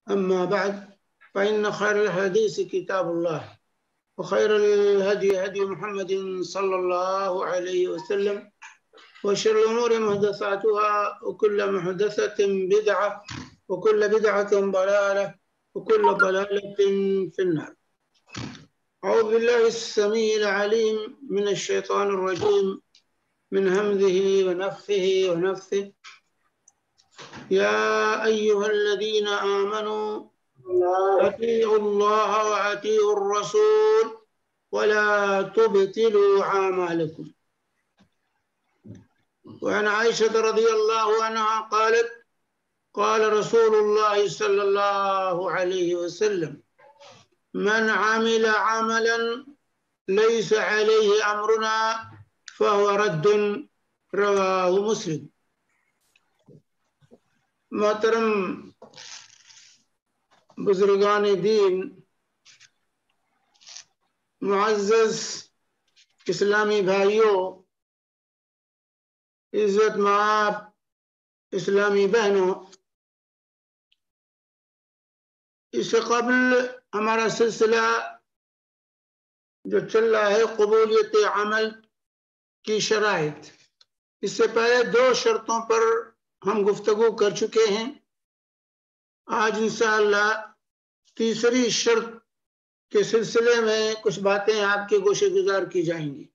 أما بعد فإن خير الحديث كتاب الله وخير الهدي هدي محمد صلى الله عليه وسلم وشر الأمور محدثاتها وكل محدثة بدعة وكل بدعة ضلالة وكل ضلالة في النار. أعوذ بالله السميع العليم من الشيطان الرجيم من همزه ونفخه ونفثه. يا أيها الذين آمنوا أطيعوا الله وأطيعوا الرسول ولا تبطلوا أعمالكم. وعن عائشة رضي الله عنها قالت قال رسول الله صلى الله عليه وسلم من عمل عملا ليس عليه أمرنا فهو رد رواه مسلم. محترم بزرگان دین، معزز اسلامی بھائیوں، عزت مآب اسلامی بہنوں، اس سے قبل ہمارا سلسلہ جو چل رہا ہے قبولیت عمل کی شرائط، اس سے پہلے 2 شرطوں پر ہم گفتگو کر چکے ہیں. آج انشاءاللہ تیسری شرط کے سلسلے میں کچھ باتیں آپ کے گوشے گزار کی جائیں گی.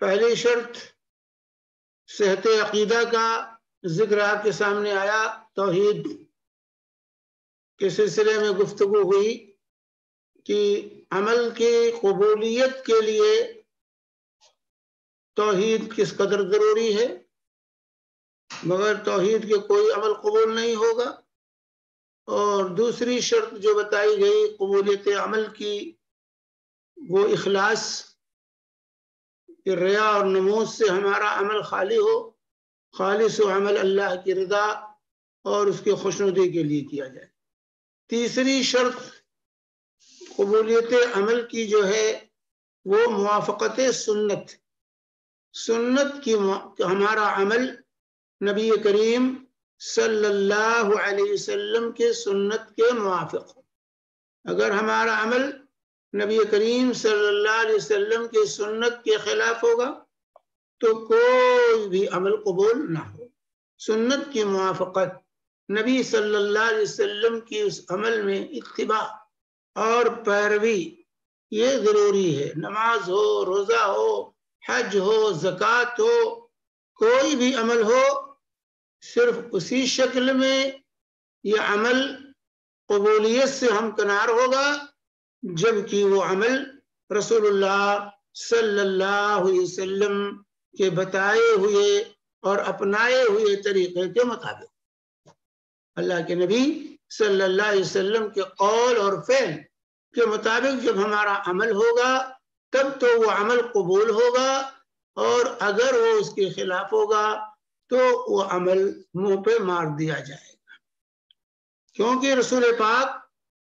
پہلی شرط صحت عقیدہ کا ذکر آپ کے سامنے آیا. توحید کے سلسلے میں گفتگو ہوئی کہ عمل کی قبولیت کے لیے توحید کس قدر ضروری ہے. مگر توحید کے کوئی عمل قبول نہیں ہوگا. اور دوسری شرط جو بتائی گئی قبولیت عمل کی، وہ اخلاص، کہ ریا اور نموز سے ہمارا عمل خالی ہو، خالص و عمل اللہ کی رضا اور اس کے خوشنودی کے لیے کیا جائے. تیسری شرط قبولیت عمل کی جو ہے وہ موافقت سنت کی، ہمارا عمل نبی کریم صلی اللہ علیہ وسلم کے سنت کے موافق ہو. اگر ہمارا عمل نبی کریم صلی اللہ علیہ وسلم کے سنت کے خلاف ہوگا تو کوئی بھی عمل قبول نہ ہو. سنت کی موافقت، نبی صلی اللہ علیہ وسلم کی اس عمل میں اتباع اور پیروی، یہ ضروری ہے. نماز ہو، روزہ ہو، حج ہو، زکوٰۃ ہو، کوئی بھی عمل ہو، صرف اسی شکل میں یہ عمل قبولیت سے ہمکنار ہوگا جبکہ وہ عمل رسول اللہ صلی اللہ علیہ وسلم کے بتائے ہوئے اور اپنائے ہوئے طریقے کے مطابق. اللہ کے نبی صلی اللہ علیہ وسلم کے قول اور فعل کے مطابق جب ہمارا عمل ہوگا تب تو وہ عمل قبول ہوگا، اور اگر وہ اس کے خلاف ہوگا تو وہ عمل منہ پہ مار دیا جائے گا. کیونکہ رسول پاک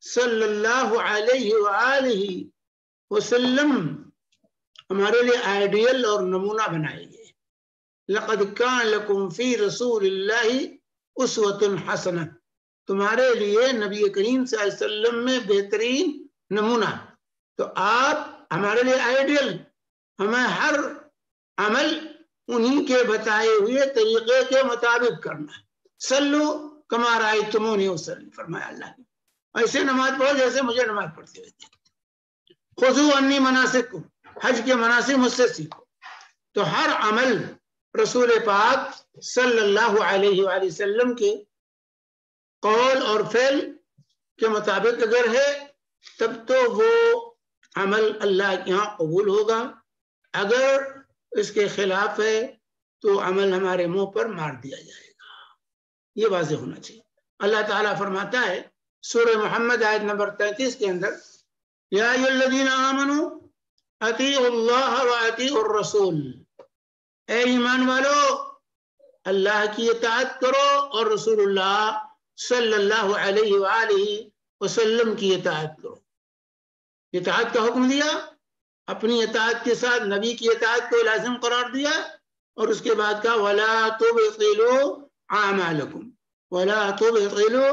صلی اللہ علیہ وآلہ وسلم ہمارے لیے آئیڈیل اور نمونہ بنائے گئے. لَقَدْ كَانَ لَكُمْ فِي رَسُولِ اللَّهِ أُسْوَةٌ حَسَنَةٌ، تمہارے لیے نبی کریم صلی اللہ علیہ وسلم میں بہترین نمونہ. تو آپ ہمارے لیے آئیڈیل، ہمیں ہر عمل انہی کے بتائے ہوئے طریقے کے مطابق کرنا. صلو کما رأیتمونی اصلی، فرمایا اللہ نے، ایسے نماز پڑھو جیسے مجھے نماز پڑھتے ہوئے تھے. خذوا عنی مناسککم، حج کے مناسک مجھ سے سیکھو. تو ہر عمل رسول پاک صلی اللہ علیہ وآلہ وسلم کے قول اور فعل کے مطابق اگر ہے تب تو وہ عمل اللہ کے ہاں قبول ہوگا. اگر اس کے خلاف ہے تو عمل ہمارے منہ پر مار دیا جائے گا. یہ واضح ہونا چاہیے. اللہ تعالیٰ فرماتا ہے سورہ محمد آیت نمبر 33 کے اندر، یا ایھا الذین آمنوا اطیعوا اللہ واطیعوا الرسول، اے ایمان والو اللہ کی اطاعت کرو اور رسول اللہ صلی اللہ علیہ وآلہ وسلم کی اطاعت کرو. اطاعت کا حکم دیا، اپنی اطاعت کے ساتھ نبی کی اطاعت کو لازم قرار دیا، اور اس کے بعد کہا وَلَا تُبْطِلُوا أَعْمَالَكُمْ وَلَا تُبْطِلُوا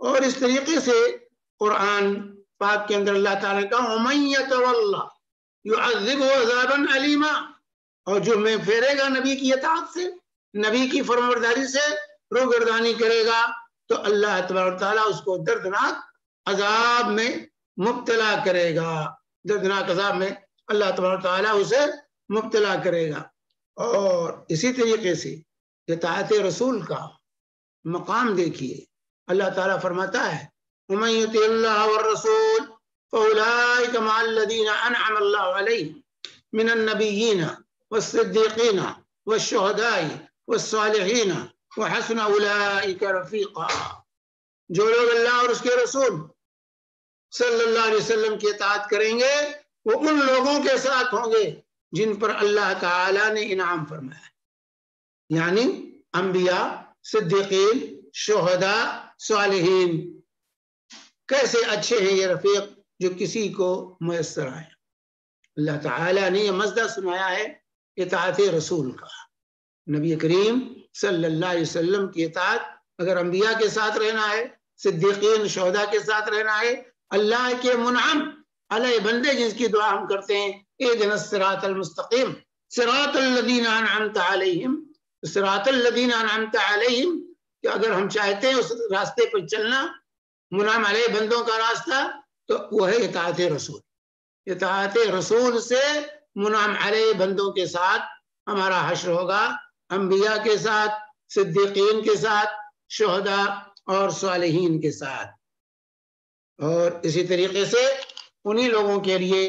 اور اس طریقے سے قرآن پاک کے اندر اللہ تعالیٰ نے کہا وَمَن يَتَوَلَّ يُعَذِّبْهُ عَذَابًا أَلِيمًا، اور جو میں پھیرے گا نبی کی اطاعت سے، نبی کی فرمانبرداری سے روگردانی کرے گا، تو اللہ تبارک تعالیٰ اس کو دردناک عذاب میں مبتلا کرے گا، دردناک عذاب میں اللہ تبارک تعالیٰ اسے مبتلا کرے گا۔ اور اسی طریقے سے اطاعت رسول کا مقام دیکھیے، اللہ تعالیٰ فرماتا ہے وَمَن يُطِعِ اللَّهَ وَالرَّسُولَ فَأُولَٰئِكَ مَعَ الَّذِينَ أَنْعَمَ اللَّهُ عَلَيْهِم مِّنَ النَّبِيِّينَ وَالصِّدِّيقِينَ وَالشُّهَدَاءِ وَالصَّالِحِينَ وَحَسُنَ أُولَٰئِكَ رَفِيقًا، جو لوگ اللہ اور اس کے رسول صلی اللہ علیہ وسلم کی اطاعت کریں گے وہ ان لوگوں کے ساتھ ہوں گے جن پر اللہ تعالیٰ نے انعام فرمایا، یعنی انبیاء، صدیقین، شہداء، صالحین۔ کیسے اچھے ہیں یہ رفیق جو کسی کو میسر آئے۔ اللہ تعالیٰ نے یہ مزدہ سنایا ہے اطاعت رسول کا، نبی کریم صلی اللہ علیہ وسلم کی اطاعت اگر انبیاء کے ساتھ رہنا ہے، صدیقین، شہداء کے ساتھ رہنا ہے، اللہ کے منعم علیہ بندے جس کی دعا ہم کرتے ہیں اہدنا الصراط المستقیم صراط الذین انعمت علیہم، صراط الذین انعمت علیہم، کہ اگر ہم چاہتے ہیں اس راستے پر چلنا منعم علیہ بندوں کا راستہ تو وہ ہے اطاعت رسول۔ اطاعت رسول سے منعم علیہ بندوں کے ساتھ ہمارا حشر ہوگا، انبیاء کے ساتھ، صدیقین کے ساتھ، شہداء اور صالحین کے ساتھ۔ اور اسی طریقے سے انہی لوگوں کے لیے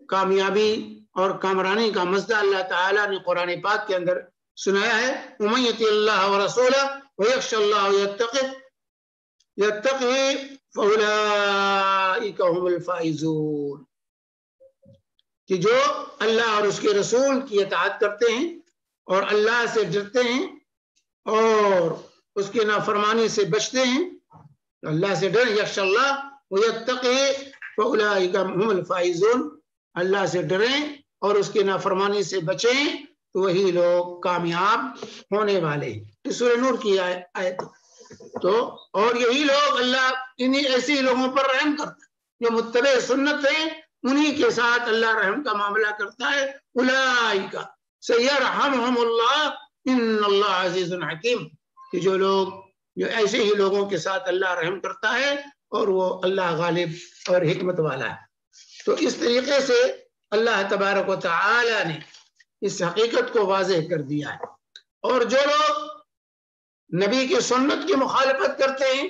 کامیابی اور کامرانی کا مزدہ اللہ تعالیٰ نے قرآن پاک کے اندر سنایا ہے وَمَن يُطِعِ اللَّهَ وَرَسُولَهُ وَيَخْشَ اللَّهَ يَتَّقِهِ فَأُولَٰئِكَ هُمُ الْفَائِزُونَ، کہ جو اللہ اور اس کے رسول کی اطاعت کرتے ہیں اور اللہ سے ڈرتے ہیں اور اس کی نافرمانی سے بچتے ہیں، اللہ سے ڈریں، یخشى اللہ وَيَتَّقِهِ فَأُولَٰئِكَ هُمُ الْفَائِزُونَ، اللہ سے ڈریں اور اس کی نافرمانی سے بچیں تو وہی لوگ کامیاب ہونے والے ہیں۔ سورہ نور کی آیت۔ تو اور یہی لوگ اللہ انہی ایسی لوگوں پر رحم کرتا ہے جو متبع سنت ہیں، انہی کے ساتھ اللہ رحم کا معاملہ کرتا ہے۔ اولئک سیرحمہم اللہ ان اللہ عزیز حکیم، کہ جو ایسے ہی لوگوں کے ساتھ اللہ رحم کرتا ہے اور وہ اللہ غالب اور حکمت والا ہے۔ تو اس طریقے سے اللہ تبارک و تعالی نے اس حقیقت کو واضح کر دیا ہے۔ اور جو لوگ نبی کی سنت کی مخالفت کرتے ہیں،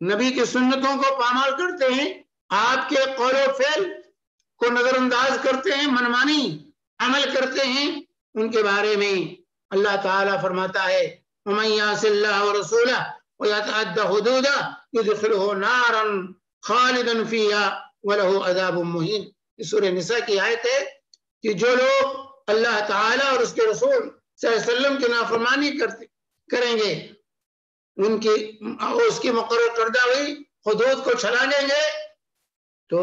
نبی کی سنتوں کو پامال کرتے ہیں، آپ کے قول و فعل کو نظر انداز کرتے ہیں، منمانی عمل کرتے ہیں، ان کے بارے میں اللہ تعالیٰ فرماتا ہے وَمَن يَعْصِ اللَّهَ وَرَسُولَهُ وَيَتَعَدَّ حُدُودَهُ يُدْخِلْهُ نَارًا خَالِدًا فِيهَا وَلَهُ عَذَابٌ مُّهِينٌ۔ یہ سورہ نساء کی آیت ہے کہ جو لوگ اللہ تعالیٰ اور اس کے رسول صلی اللہ علیہ وسلم کی نافرمانی کریں گے، اس کی مقرر کردہ ہوئی حدود کو چھلا لیں گے تو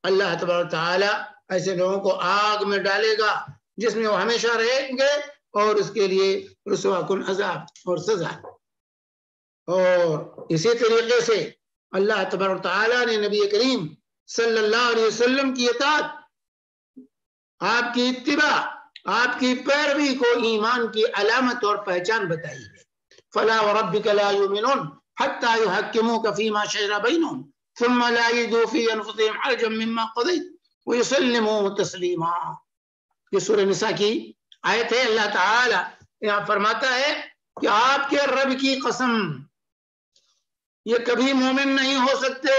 اللہ تبارک تعالیٰ ایسے لوگوں کو آگ میں ڈالے گا جس میں وہ ہمیشہ رہیں گے اور اس کے لیے رسوا کن عذاب اور سزا۔ اور اسی طریقے سے اللہ تبارک تعالیٰ نے نبی کریم صلی اللہ علیہ وسلم کی اطاعت، آپ کی اتباع، آپ کی پیروی کو ایمان کی علامت اور پہچان بتائی ہے۔ فَلَا وَرَبِّكَ لَا يُؤْمِنُونَ حَتَّى يُحَكِّمُوكَ فِي مَا شَجَرَ بَيْنَهُمْ ثُمَّ لَا يَجِدُوا فِي أَنفُسِهِمْ حَرَجًا مِّمَّا قَضَيْتَ وَيُسَلِّمُوا تَسْلِيمًا۔ یہ سورہ نساء کی آیت ہے۔ اللہ تعالی یہاں فرماتا ہے کہ آپ کے رب کی قسم، یہ کبھی مومن نہیں ہو سکتے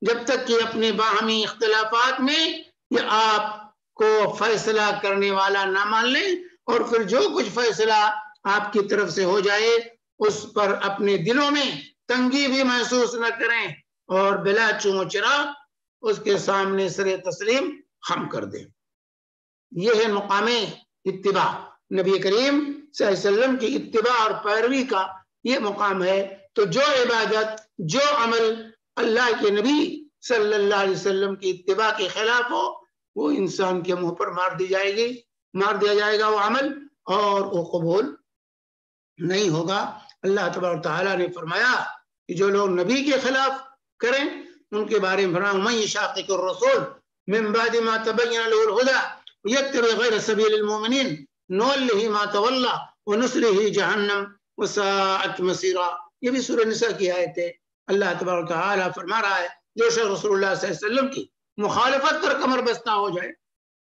جب تک کہ اپنے باہمی اختلافات میں یہ آپ کو فیصلہ کرنے والا نہ مان لیں، اور پھر جو کچھ فیصلہ آپ کی طرف سے ہو جائے اس پر اپنے دلوں میں تنگی بھی محسوس نہ کریں اور بلا چون چرا اس کے سامنے سر تسلیم خم کر دیں۔ یہ ہے مقام اتباع، نبی کریم صلی اللہ علیہ وسلم کی اتباع اور پیروی کا یہ مقام ہے۔ تو جو عبادت، جو عمل اللہ کے نبی صلی اللہ علیہ وسلم کی اتباع کے خلاف ہو وہ انسان کے منہ پر مار دیا جائے گا وہ عمل، اور وہ قبول نہیں ہوگا۔ اللہ تبارک تعالیٰ نے فرمایا کہ جو لوگ نبی کے خلاف کریں ان کے بارے میں فرمایا من یشاقق الرسول من بعد ما تبین له الهدى ويتبع غیر سبیل المؤمنین نوله ما تولى ونصله جہنم وساءت مصیرا. یہ بھی سورہ نساء کی آیت ہے. اللہ تبارک و تعالی فرما رہا ہے جو شخص رسول اللہ صلی اللہ علیہ وسلم کی مخالفت پر کمر بستہ ہو جائے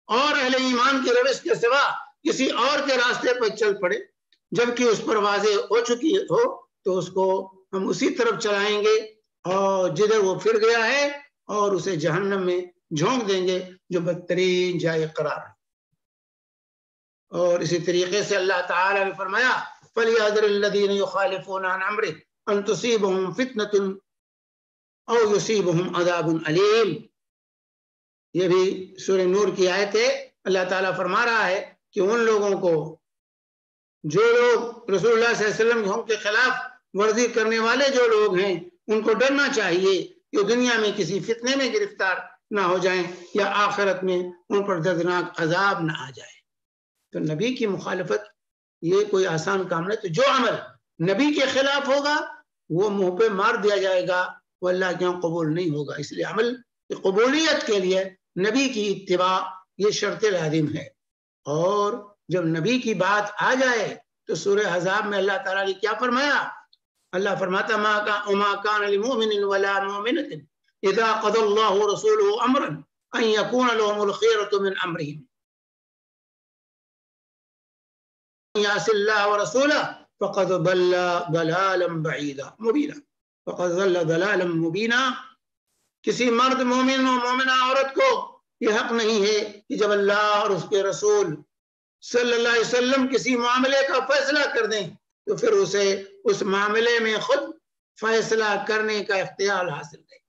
اور اہل ایمان کی روش کے سوا کسی اور کے راستے پر چل پڑے جبکہ اس پر واضح ہو چکی ہو تو اس کو ہم اسی طرف چلائیں گے اور جدھر وہ پھر گیا ہے اور اسے جہنم میں جھونک دیں گے جو بدترین جائے قرار ہے. اور اسی طریقے سے اللہ تعالی نے فرمایا فَلْيَحْذَرِ الَّذِينَ يُخَالِفُونَ عَنْ أَمْرِهِ أَن تُصِيبَهُمْ فِتْنَةٌ أَوْ يُصِيبَهُمْ عَذَابٌ أَلِيمٌ. یہ بھی سورہ نور کی آیت ہے. اللہ تعالیٰ فرما رہا ہے کہ ان لوگوں کو جو لوگ رسول اللہ صلی اللہ علیہ وسلم کے حکم کے خلاف ورزی کرنے والے جو لوگ ہیں ان کو ڈرنا چاہیے کہ دنیا میں کسی فتنے میں گرفتار نہ ہو جائیں یا آخرت میں ان پر دردناک عذاب نہ آ جائے. تو نبی کی مخالفت یہ کوئی آسان کام نہیں. تو جو عمل نبی کے خلاف ہوگا وہ منہ پہ مار دیا جائے گا, وہ اللہ کے یہاں قبول نہیں ہوگا. اس لیے عمل کی قبولیت کے لیے نبی کی اتباع یہ شرط لازم ہے. اور جب نبی کی بات آ جائے تو سورہ احزاب میں اللہ تعالیٰ نے کیا فرمایا؟ اللہ فرماتا ما کان لمؤمن ولا مؤمنۃ اذا قضى الله ورسوله امرا ان يكون لهم الخيرة من امرهم يعص الله ورسوله فقد ضل ضلالا بعيدا مبينا فقد ضل ضلالا مبينا. کسی مرد مومن و مومنہ عورت کو یہ حق نہیں ہے کہ جب اللہ اور اس کے رسول صلی اللہ علیہ وسلم کسی معاملے کا فیصلہ کر دیں تو پھر اسے اس معاملے میں خود فیصلہ کرنے کا اختیار حاصل ہے.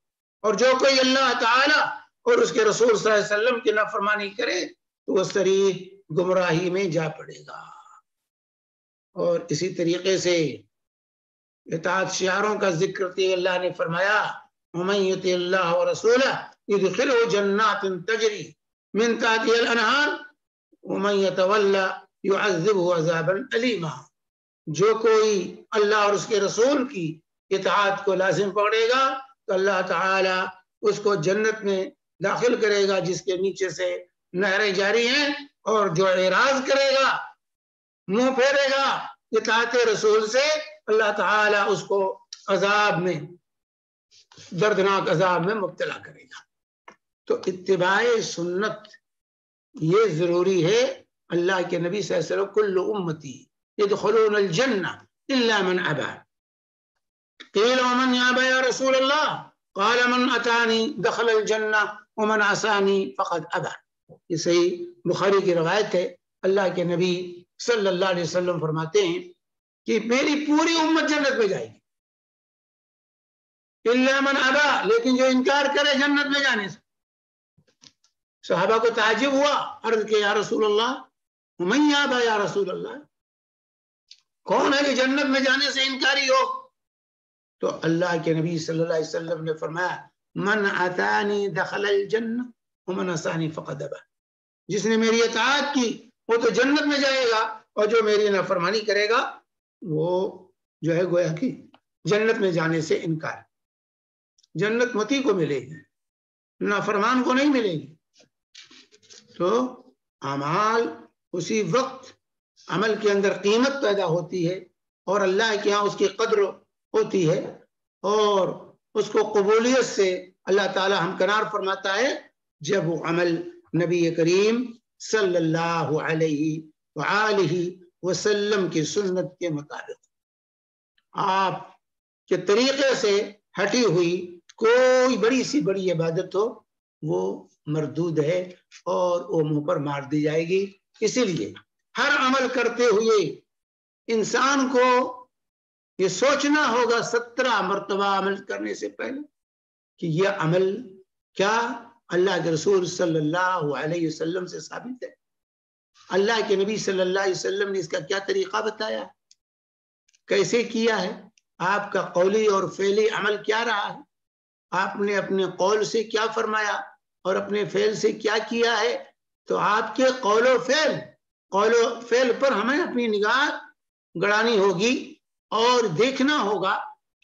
اور جو کوئی اللہ تعالی اور اس کے رسول صلی اللہ علیہ وسلم کی نافرمانی کرے تو وہ صریح گمراہی میں جا پڑے گا. اور اسی طریقے سے اطاعت شعاروں کا ذکر کرتے اللہ نے فرمایا وَمَن يُطِعِ اللَّهَ وَرَسُولَهُ يُدْخِلْهُ جَنَّاتٍ تَجْرِي مِن تَحْتِهَا الْأَنْهَارُ وَمَن يَتَوَلَّ يُعَذِّبْهُ عَذَابًا أَلِيمًا. جو کوئی اللہ اور اس کے رسول کی اطاعت کو لازم پکڑے گا تو اللہ تعالی اس کو جنت میں داخل کرے گا جس کے نیچے سے نہریں جاری ہیں. اور جو اعراض کرے گا منہ پھیرے گا اطاعت رسول سے اللہ تعالی اس کو عذاب میں دردناک عذاب میں مبتلا کرے گا. تو اتباع سنت یہ ضروری ہے. اللہ کے نبی صلی اللہ علیہ وسلم کل امتی يدخلون الجنة إلا من أبى قيل ومن يأبى يا رسول الله قال من أتاني دخل الجنة ومن عصاني فقد أبى. یہ صحیح بخاری کی روایت ہے. اللہ کے نبی صلی اللہ علیہ وسلم فرماتے ہیں کہ میری پوری امت جنت میں جائے گی إلا من أبى, لیکن جو انکار کرے جنت میں جانے سے. صحابہ کو تعجب ہوا, عرض کہ یا رسول اللہ ومن يأبى یا رسول اللہ, کون ہے کہ جنت میں جانے سے انکاری ہو؟ تو اللہ کے نبی صلی اللہ علیہ وسلم نے فرمایا من اتانی دخل الجنہ ومن عصانی فقد ابى. جس نے میری اطاعت کی وہ تو جنت میں جائے گا اور جو میری نافرمانی کرے گا وہ جو ہے گویا کہ جنت میں جانے سے انکار. جنت متی کو ملے گی, نافرمان کو نہیں ملے گی. تو اعمال اسی وقت عمل کے اندر قیمت پیدا ہوتی ہے اور اللہ کے ہاں اس کی قدر ہوتی ہے اور اس کو قبولیت سے اللہ تعالی ہمکنار فرماتا ہے جب وہ عمل نبی کریم صلی اللہ علیہ وآلہ وسلم کی سنت کے مطابق آپ کے طریقے سے ہٹی ہوئی کوئی بڑی سی بڑی عبادت ہو وہ مردود ہے اور وہ منہ پر مار دی جائے گی. اسی لیے ہر عمل کرتے ہوئے انسان کو یہ سوچنا ہوگا 17 مرتبہ عمل کرنے سے پہلے کہ یہ عمل کیا اللہ کے رسول صلی اللہ علیہ وسلم سے ثابت ہے, اللہ کے نبی صلی اللہ علیہ وسلم نے اس کا کیا طریقہ بتایا, کیسے کیا ہے, آپ کا قولی اور فعلی عمل کیا رہا ہے, آپ نے اپنے قول سے کیا فرمایا اور اپنے فعل سے کیا کیا ہے. تو آپ کے قول و فعل پر ہمیں اپنی نگاہ گڑانی ہوگی اور دیکھنا ہوگا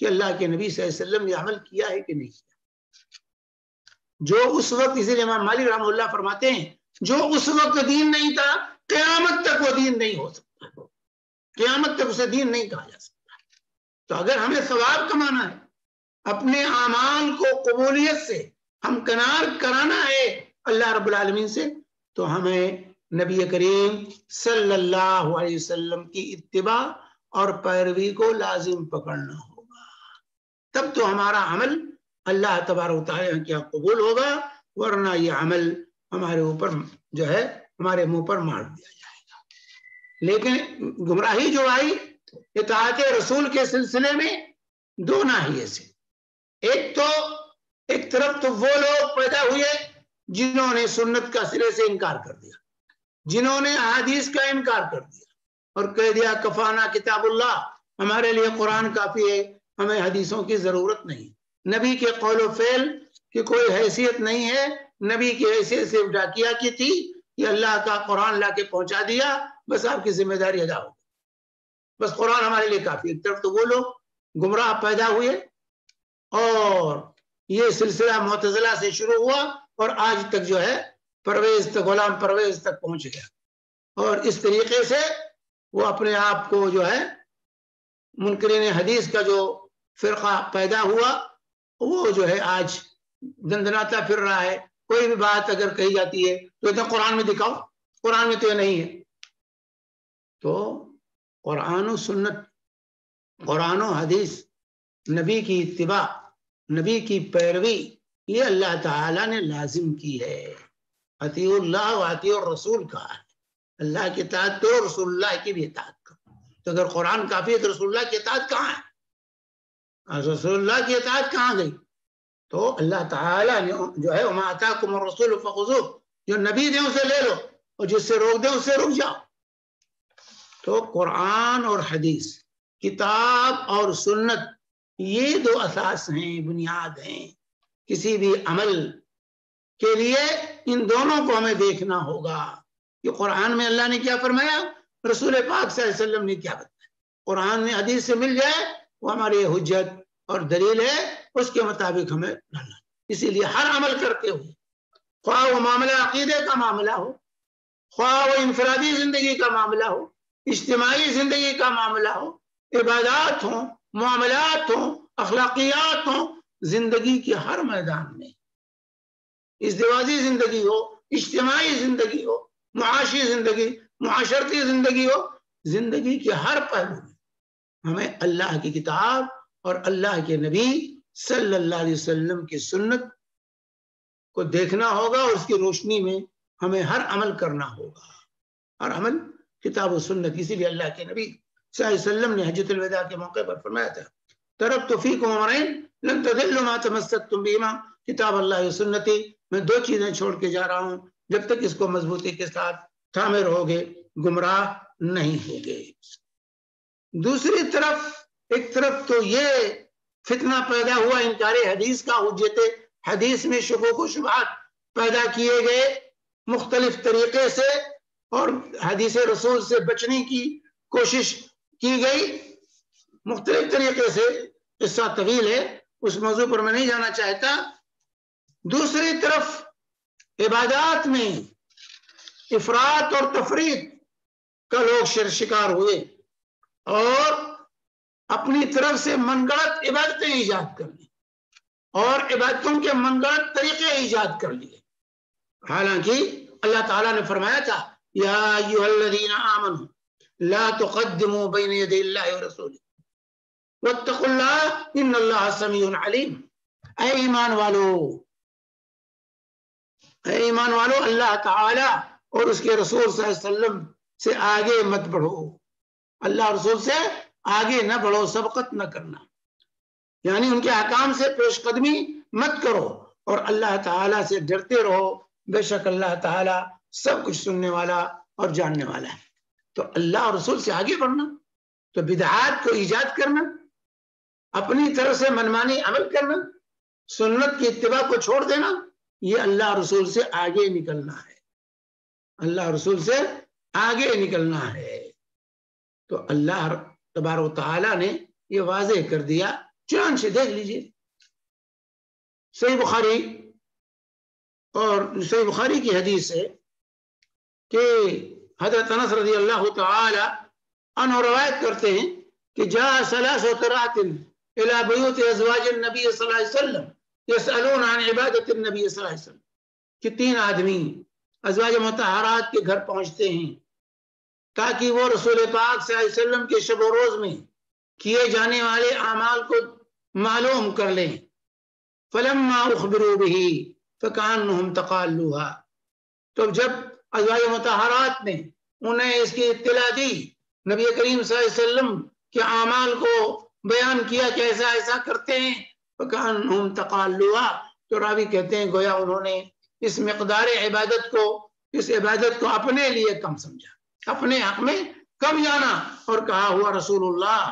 کہ اللہ کے نبی صلی اللہ علیہ وسلم نے عمل کیا ہے کہ نہیں کیا. جو اس وقت، اسی لیے امام مالک رحمہ اللہ فرماتے ہیں جو اس وقت دین نہیں تھا قیامت تک وہ دین نہیں ہو سکتا، قیامت تک اسے دین نہیں کہا جا سکتا. تو اگر ہمیں ثواب کمانا ہے، اپنے اعمال کو قبولیت سے ہم کنار کرانا ہے اللہ رب العالمین سے، تو ہمیں نبی کریم صلی اللہ علیہ وسلم کی اتباع اور پیروی کو لازم پکڑنا ہوگا. تب تو ہمارا عمل اللہ تبارک و تعالیٰ کیا قبول ہوگا، ورنہ یہ عمل ہمارے اوپر جو ہے ہمارے منہ پر مار دیا جائے گا. لیکن گمراہی جو آئی اطاعت رسول کے سلسلے میں دو ناحیے سے. ایک طرف تو وہ لوگ پیدا ہوئے جنہوں نے سنت کا سرے سے انکار کر دیا، جنہوں نے احادیث کا انکار کر دیا اور کہہ دیا کفانا کتاب اللہ، ہمارے لیے قرآن کافی ہے، ہمیں حدیثوں کی ضرورت نہیں. نبی کے قول و فعل کی کوئی حیثیت نہیں ہے، نبی کی حیثیت صرف ڈاکیا کی تھی کہ اللہ کا قرآن لا کے پہنچا دیا، بس آپ کی ذمہ داری ادا ہو، بس قرآن ہمارے لیے کافی. ایک طرف تو وہ لوگ گمراہ پیدا ہوئے اور یہ سلسلہ معتزلہ سے شروع ہوا اور آج تک جو ہے پرویز تک، غلام پرویز تک پہنچ گیا. اور اس طریقے سے وہ اپنے آپ کو جو ہے منکرین حدیث کا جو فرقہ پیدا ہوا وہ جو ہے آج دندناتا پھر رہا ہے. کوئی بھی بات اگر کہی جاتی ہے تو اتنا قرآن میں دکھاؤ، قرآن میں تو یہ نہیں ہے. تو قرآن و سنت، قرآن و حدیث، نبی کی اتباع، نبی کی پیروی، یہ اللہ تعالیٰ نے لازم کی ہے. اطیع اللہ و اطیع الرسول کا ہے، اللہ کی اطاعت کرو، رسول اللہ کی بھی اطاعت کرو. تو اگر قرآن کافی ہے تو رسول اللہ کی اطاعت کہاں ہے؟ رسول اللہ کی اطاعت کہاں گئی؟ تو اللہ تعالیٰ نے جو ہے وما آتاکم الرسول فخذوہ، جو نبی دیں اسے لے لو اور جس سے روک دیں اس سے رک جاؤ. تو قرآن اور حدیث، کتاب اور سنت، یہ دو اساس ہیں، بنیاد ہیں کسی بھی عمل کے لیے. ان دونوں کو ہمیں دیکھنا ہوگا کہ قرآن میں اللہ نے کیا فرمایا، رسول پاک صلی اللہ علیہ وسلم نے کیا بتایا. قرآن میں حدیث سے مل جائے وہ ہماری حجت اور دلیل ہے، اس کے مطابق ہمیں ڈالنا. اسی لیے ہر عمل کرتے ہوئے، خواہ وہ معاملہ عقیدے کا معاملہ ہو، خواہ وہ انفرادی زندگی کا معاملہ ہو، اجتماعی زندگی کا معاملہ ہو، عبادات ہوں، معاملات ہوں، اخلاقیات ہوں، زندگی کے ہر میدان میں، ازدواجی زندگی ہو، اجتماعی زندگی ہو، معاشی زندگی، معاشرتی زندگی ہو، زندگی کے ہر پہلو میں ہمیں اللہ کی کتاب اور اللہ کے نبی صلی اللہ علیہ وسلم کی سنت کو دیکھنا ہوگا اور اس کی روشنی میں ہمیں ہر عمل کرنا ہوگا. ہر عمل کتاب و سنت. اسی لیے اللہ کے نبی صلی اللہ علیہ وسلم نے حجۃ الوداع کے موقع پر فرمایا تھا ترکت فیکم امرین لن تضلوا ما تمسکتم بہما کتاب اللہ و سنتی. میں دو چیزیں چھوڑ کے جا رہا ہوں، جب تک اس کو مضبوطی کے ساتھ تھامے رہو گے گمراہ نہیں ہوگے. دوسری طرف، ایک طرف تو یہ فتنہ پیدا ہوا انکار حدیث کا، حجت حدیث میں شکوک و شبہات پیدا کیے گئے مختلف طریقے سے اور حدیث رسول سے بچنے کی کوشش کی گئی مختلف طریقے سے. قصہ طویل ہے، اس موضوع پر میں نہیں جانا چاہتا. دوسری طرف عبادات میں افراط اور تفریط کا لوگ شکار ہوئے اور اپنی طرف سے من گڑت عبادتیں ایجاد کر لی اور عبادتوں کے من گڑت طریقے ایجاد کر لیے. حالانکہ اللہ تعالیٰ نے فرمایا تھا یا ایھا الذین آمنوا لا تقدموا بین یدی اللہ ورسولہ واتقوا اللہ ان اللہ سمیع علیم. اے ایمان والو، اللہ تعالیٰ اور اس کے رسول صلی اللہ علیہ وسلم سے آگے مت بڑھو. اللہ رسول سے آگے نہ بڑھو، سبقت نہ کرنا، یعنی ان کے احکام سے پیش قدمی مت کرو اور اللہ تعالیٰ سے ڈرتے رہو. بے شک اللہ تعالیٰ سب کچھ سننے والا اور جاننے والا ہے. تو اللہ اور رسول سے آگے بڑھنا، تو بدعات کو ایجاد کرنا، اپنی طرف سے منمانی عمل کرنا، سنت کی اتباع کو چھوڑ دینا، یہ اللہ رسول سے آگے نکلنا ہے. اللہ رسول سے آگے نکلنا ہے. تو اللہ تبارک و تعالیٰ نے یہ واضح کر دیا چنانچہ دیکھ لیجیے صحیح بخاری اور صحیح بخاری کی حدیث ہے کہ حضرت انس رضی اللہ تعالی عنہ روایت کرتے ہیں کہ جاء ثلاثة رات الى بیوت ازواج النبی صلی اللہ علیہ وسلم یسألون عن عبادت النبی صلی اللہ علیہ وسلم کہ 3 آدمی ازواج مطہرات کے گھر پہنچتے ہیں تاکہ وہ رسول پاک صلی اللہ علیہ وسلم کے شب و روز میں کیے جانے والے اعمال کو معلوم کر لیں فلما اخبروا به فكأنهم تقالوها تو جب ازواج مطہرات نے انہیں اس کی اطلاع دی نبی کریم صلی اللہ علیہ وسلم کے اعمال کو بیان کیا کہ ایسا ایسا کرتے ہیں فكأنهم تقالوها تو راوی کہتے ہیں گویا انہوں نے اس مقدار عبادت کو اس عبادت کو اپنے لیے کم سمجھا اپنے حق میں کم جانا اور کہا ہوا رسول اللہ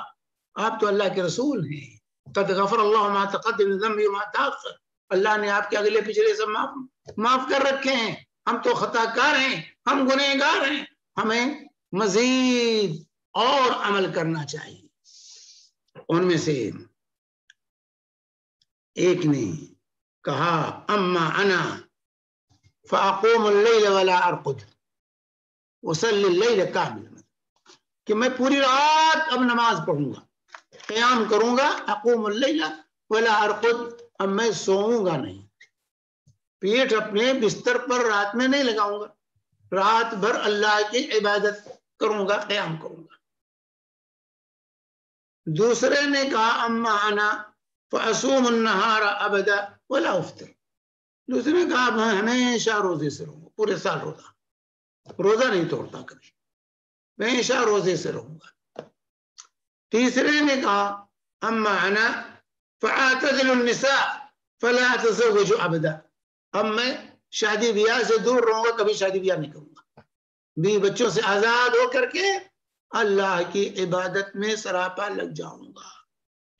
آپ تو اللہ کے رسول ہیں قد غفر اللہ ما تقدم ذنبی وما تاخر اللہ نے آپ کے اگلے پچھلے سب معاف کر رکھے ہیں ہم تو خطا کار ہیں ہم گنہگار ہیں ہمیں مزید اور عمل کرنا چاہیے ان میں سے ایک نے کہا اما انا فاقوم اللیل ولا ارقد وصلی اللیل کاملا کہ میں پوری رات اب نماز پڑھوں گا قیام کروں گا اقوم اللیل ولا ارقد اب میں سوؤں گا نہیں پیٹ اپنے بستر پر رات میں نہیں لگاؤں گا رات بھر اللہ کی عبادت کروں گا قیام کروں گا دوسرے نے کہا اما انا فاصوم النهار ابدا ولا افطر دوسرے نے کہا میں ہمیشہ روزے سے رہوں گا پورے سال روزہ نہیں توڑتا کبھی میں ہمیشہ روزے سے رہوں گا تیسرے نے کہا اما انا فاعتزل النساء فلا اتزوج ابدا اب میں شادی بیاہ سے دور رہوں گا کبھی شادی بیاہ نہیں کروں گا بیوی بچوں سے آزاد ہو کر کے اللہ کی عبادت میں سراپا لگ جاؤں گا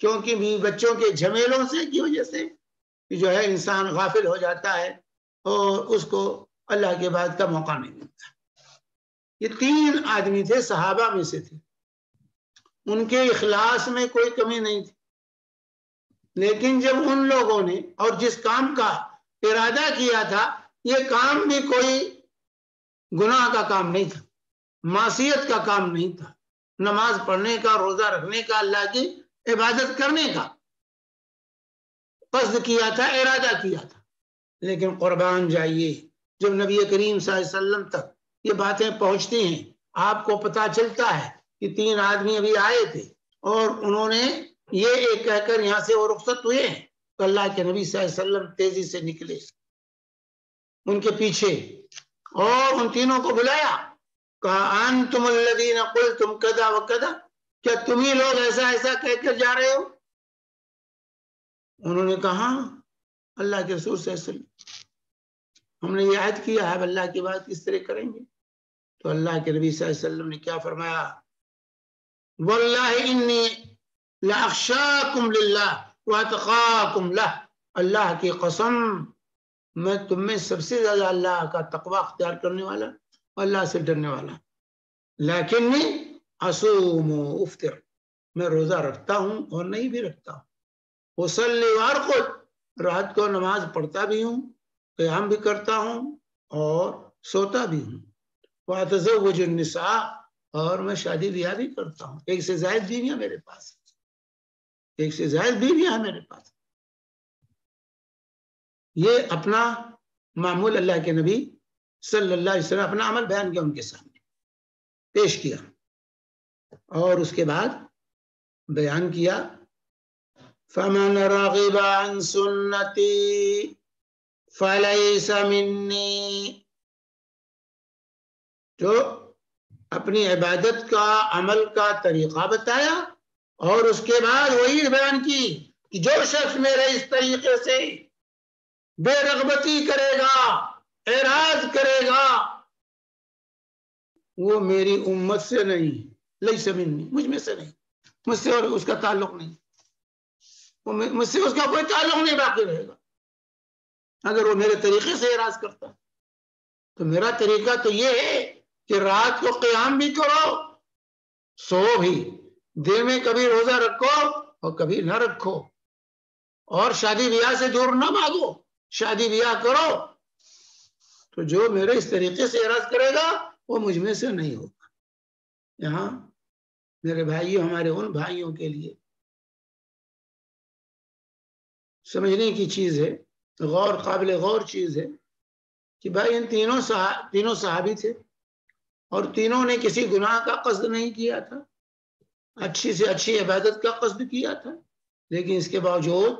کیونکہ بیوی بچوں کے جھمیلوں سے کی وجہ سے جو ہے انسان غافل ہو جاتا ہے اور اس کو اللہ کے بعد کا موقع نہیں ملتا یہ 3 آدمی تھے صحابہ میں سے تھے ان کے اخلاص میں کوئی کمی نہیں تھی لیکن جب ان لوگوں نے اور جس کام کا ارادہ کیا تھا یہ کام بھی کوئی گناہ کا کام نہیں تھا معصیت کا کام نہیں تھا نماز پڑھنے کا روزہ رکھنے کا اللہ کی عبادت کرنے کا قصد کیا تھا ارادہ کیا تھا لیکن قربان جائیے جب نبی کریم صلی اللہ علیہ وسلم تک یہ باتیں پہنچتی ہیں آپ کو پتا چلتا ہے کہ 3 آدمی ابھی آئے تھے اور انہوں نے یہ ایک کہہ کر یہاں سے وہ رخصت ہوئے ہیں تو اللہ کے نبی صلی اللہ علیہ وسلم تیزی سے نکلے ان کے پیچھے اور ان تینوں کو بلایا کہا انتم الذین قلتم کذا وکذا کیا تم ہی لوگ ایسا ایسا کہہ کر جا رہے ہو انہوں نے کہا اللہ کے رسول صلی اللہ علیہ وسلم ہم نے یہ عہد کیا ہے اب اللہ کی بات کس طرح کریں گے تو اللہ کے نبی صلی اللہ علیہ وسلم نے کیا فرمایا واللہ انی لاخشاکم للہ واتقاکم لہ اللہ کی قسم میں تم میں سب سے زیادہ اللہ کا تقوی اختیار کرنے والا اللہ سے ڈرنے والا لیکنی اصوم و افطر میں روزہ رکھتا ہوں اور نہیں بھی رکھتا ہوں وصلی وارقد رات کو نماز پڑھتا بھی ہوں قیام بھی کرتا ہوں اور سوتا بھی ہوں واتزوج النساء اور میں شادی بیاہ بھی کرتا ہوں 1 سے زائد بیویاں میرے پاس 1 سے زائد بیویاں ہیں میرے پاس یہ اپنا معمول اللہ کے نبی صلی اللہ علیہ وسلم اپنا عمل بیان کیا ان کے سامنے پیش کیا اور اس کے بعد بیان کیا فمن رغب عن سنتی فلیس منی جو اپنی عبادت کا عمل کا طریقہ بتایا اور اس کے بعد وہی بیان کی کہ جو شخص میرے اس طریقے سے بے رغبتی کرے گا اعراض کرے گا وہ میری امت سے نہیں لیس منی مجھ میں سے نہیں مجھ سے اور اس کا تعلق نہیں مجھ سے اس کا کوئی تعلق نہیں باقی رہے گا اگر وہ میرے طریقے سے اعراض کرتا تو میرا طریقہ تو یہ ہے کہ رات کو قیام بھی کرو سو بھی دن میں کبھی روزہ رکھو اور کبھی نہ رکھو، اور شادی بیاہ سے دور نہ بھاگو، شادی بیاہ کرو، تو جو میرے اس طریقے سے اعراض کرے گا وہ مجھ میں سے نہیں ہوگا۔ یہاں میرے بھائیوں، ہمارے ان بھائیوں کے لیے سمجھنے کی چیز ہے، قابل غور چیز ہے کہ بھائی ان تینوں صحابی تھے اور تینوں نے کسی گناہ کا قصد نہیں کیا تھا، اچھی سے اچھی عبادت کا قصد کیا تھا، لیکن اس کے باوجود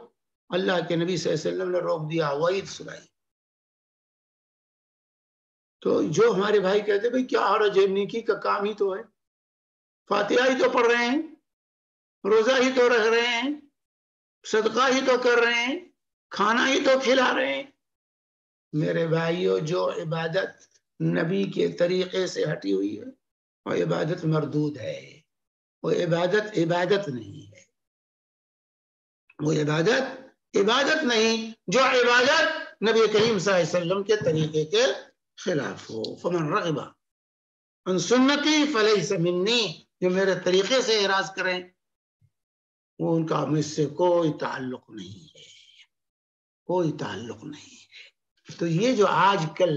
اللہ کے نبی صلی اللہ علیہ وسلم نے روک دیا، وعید سنائی۔ تو جو ہمارے بھائی کہتے بھائی کیا حرج ہے، نیکی کا کام ہی تو ہے، فاتحہ ہی تو پڑھ رہے ہیں، روزہ ہی تو رکھ رہے ہیں، صدقہ ہی تو کر رہے ہیں، کھانا ہی تو کھلا رہے ہیں۔ میرے بھائیوں، جو عبادت نبی کے طریقے سے ہٹی ہوئی ہے وہ عبادت مردود ہے، وہ عبادت نہیں ہے، وہ عبادت نہیں جو عبادت نبی کریم صلی اللہ علیہ وسلم کے طریقے کے خلاف ہو۔ فمن رغب عن سنتی فلیس منی، جو میرے طریقے سے اعراض کریں وہ ان کا مجھ سے کوئی تعلق نہیں ہے، کوئی تعلق نہیں ہے۔ تو یہ جو آج کل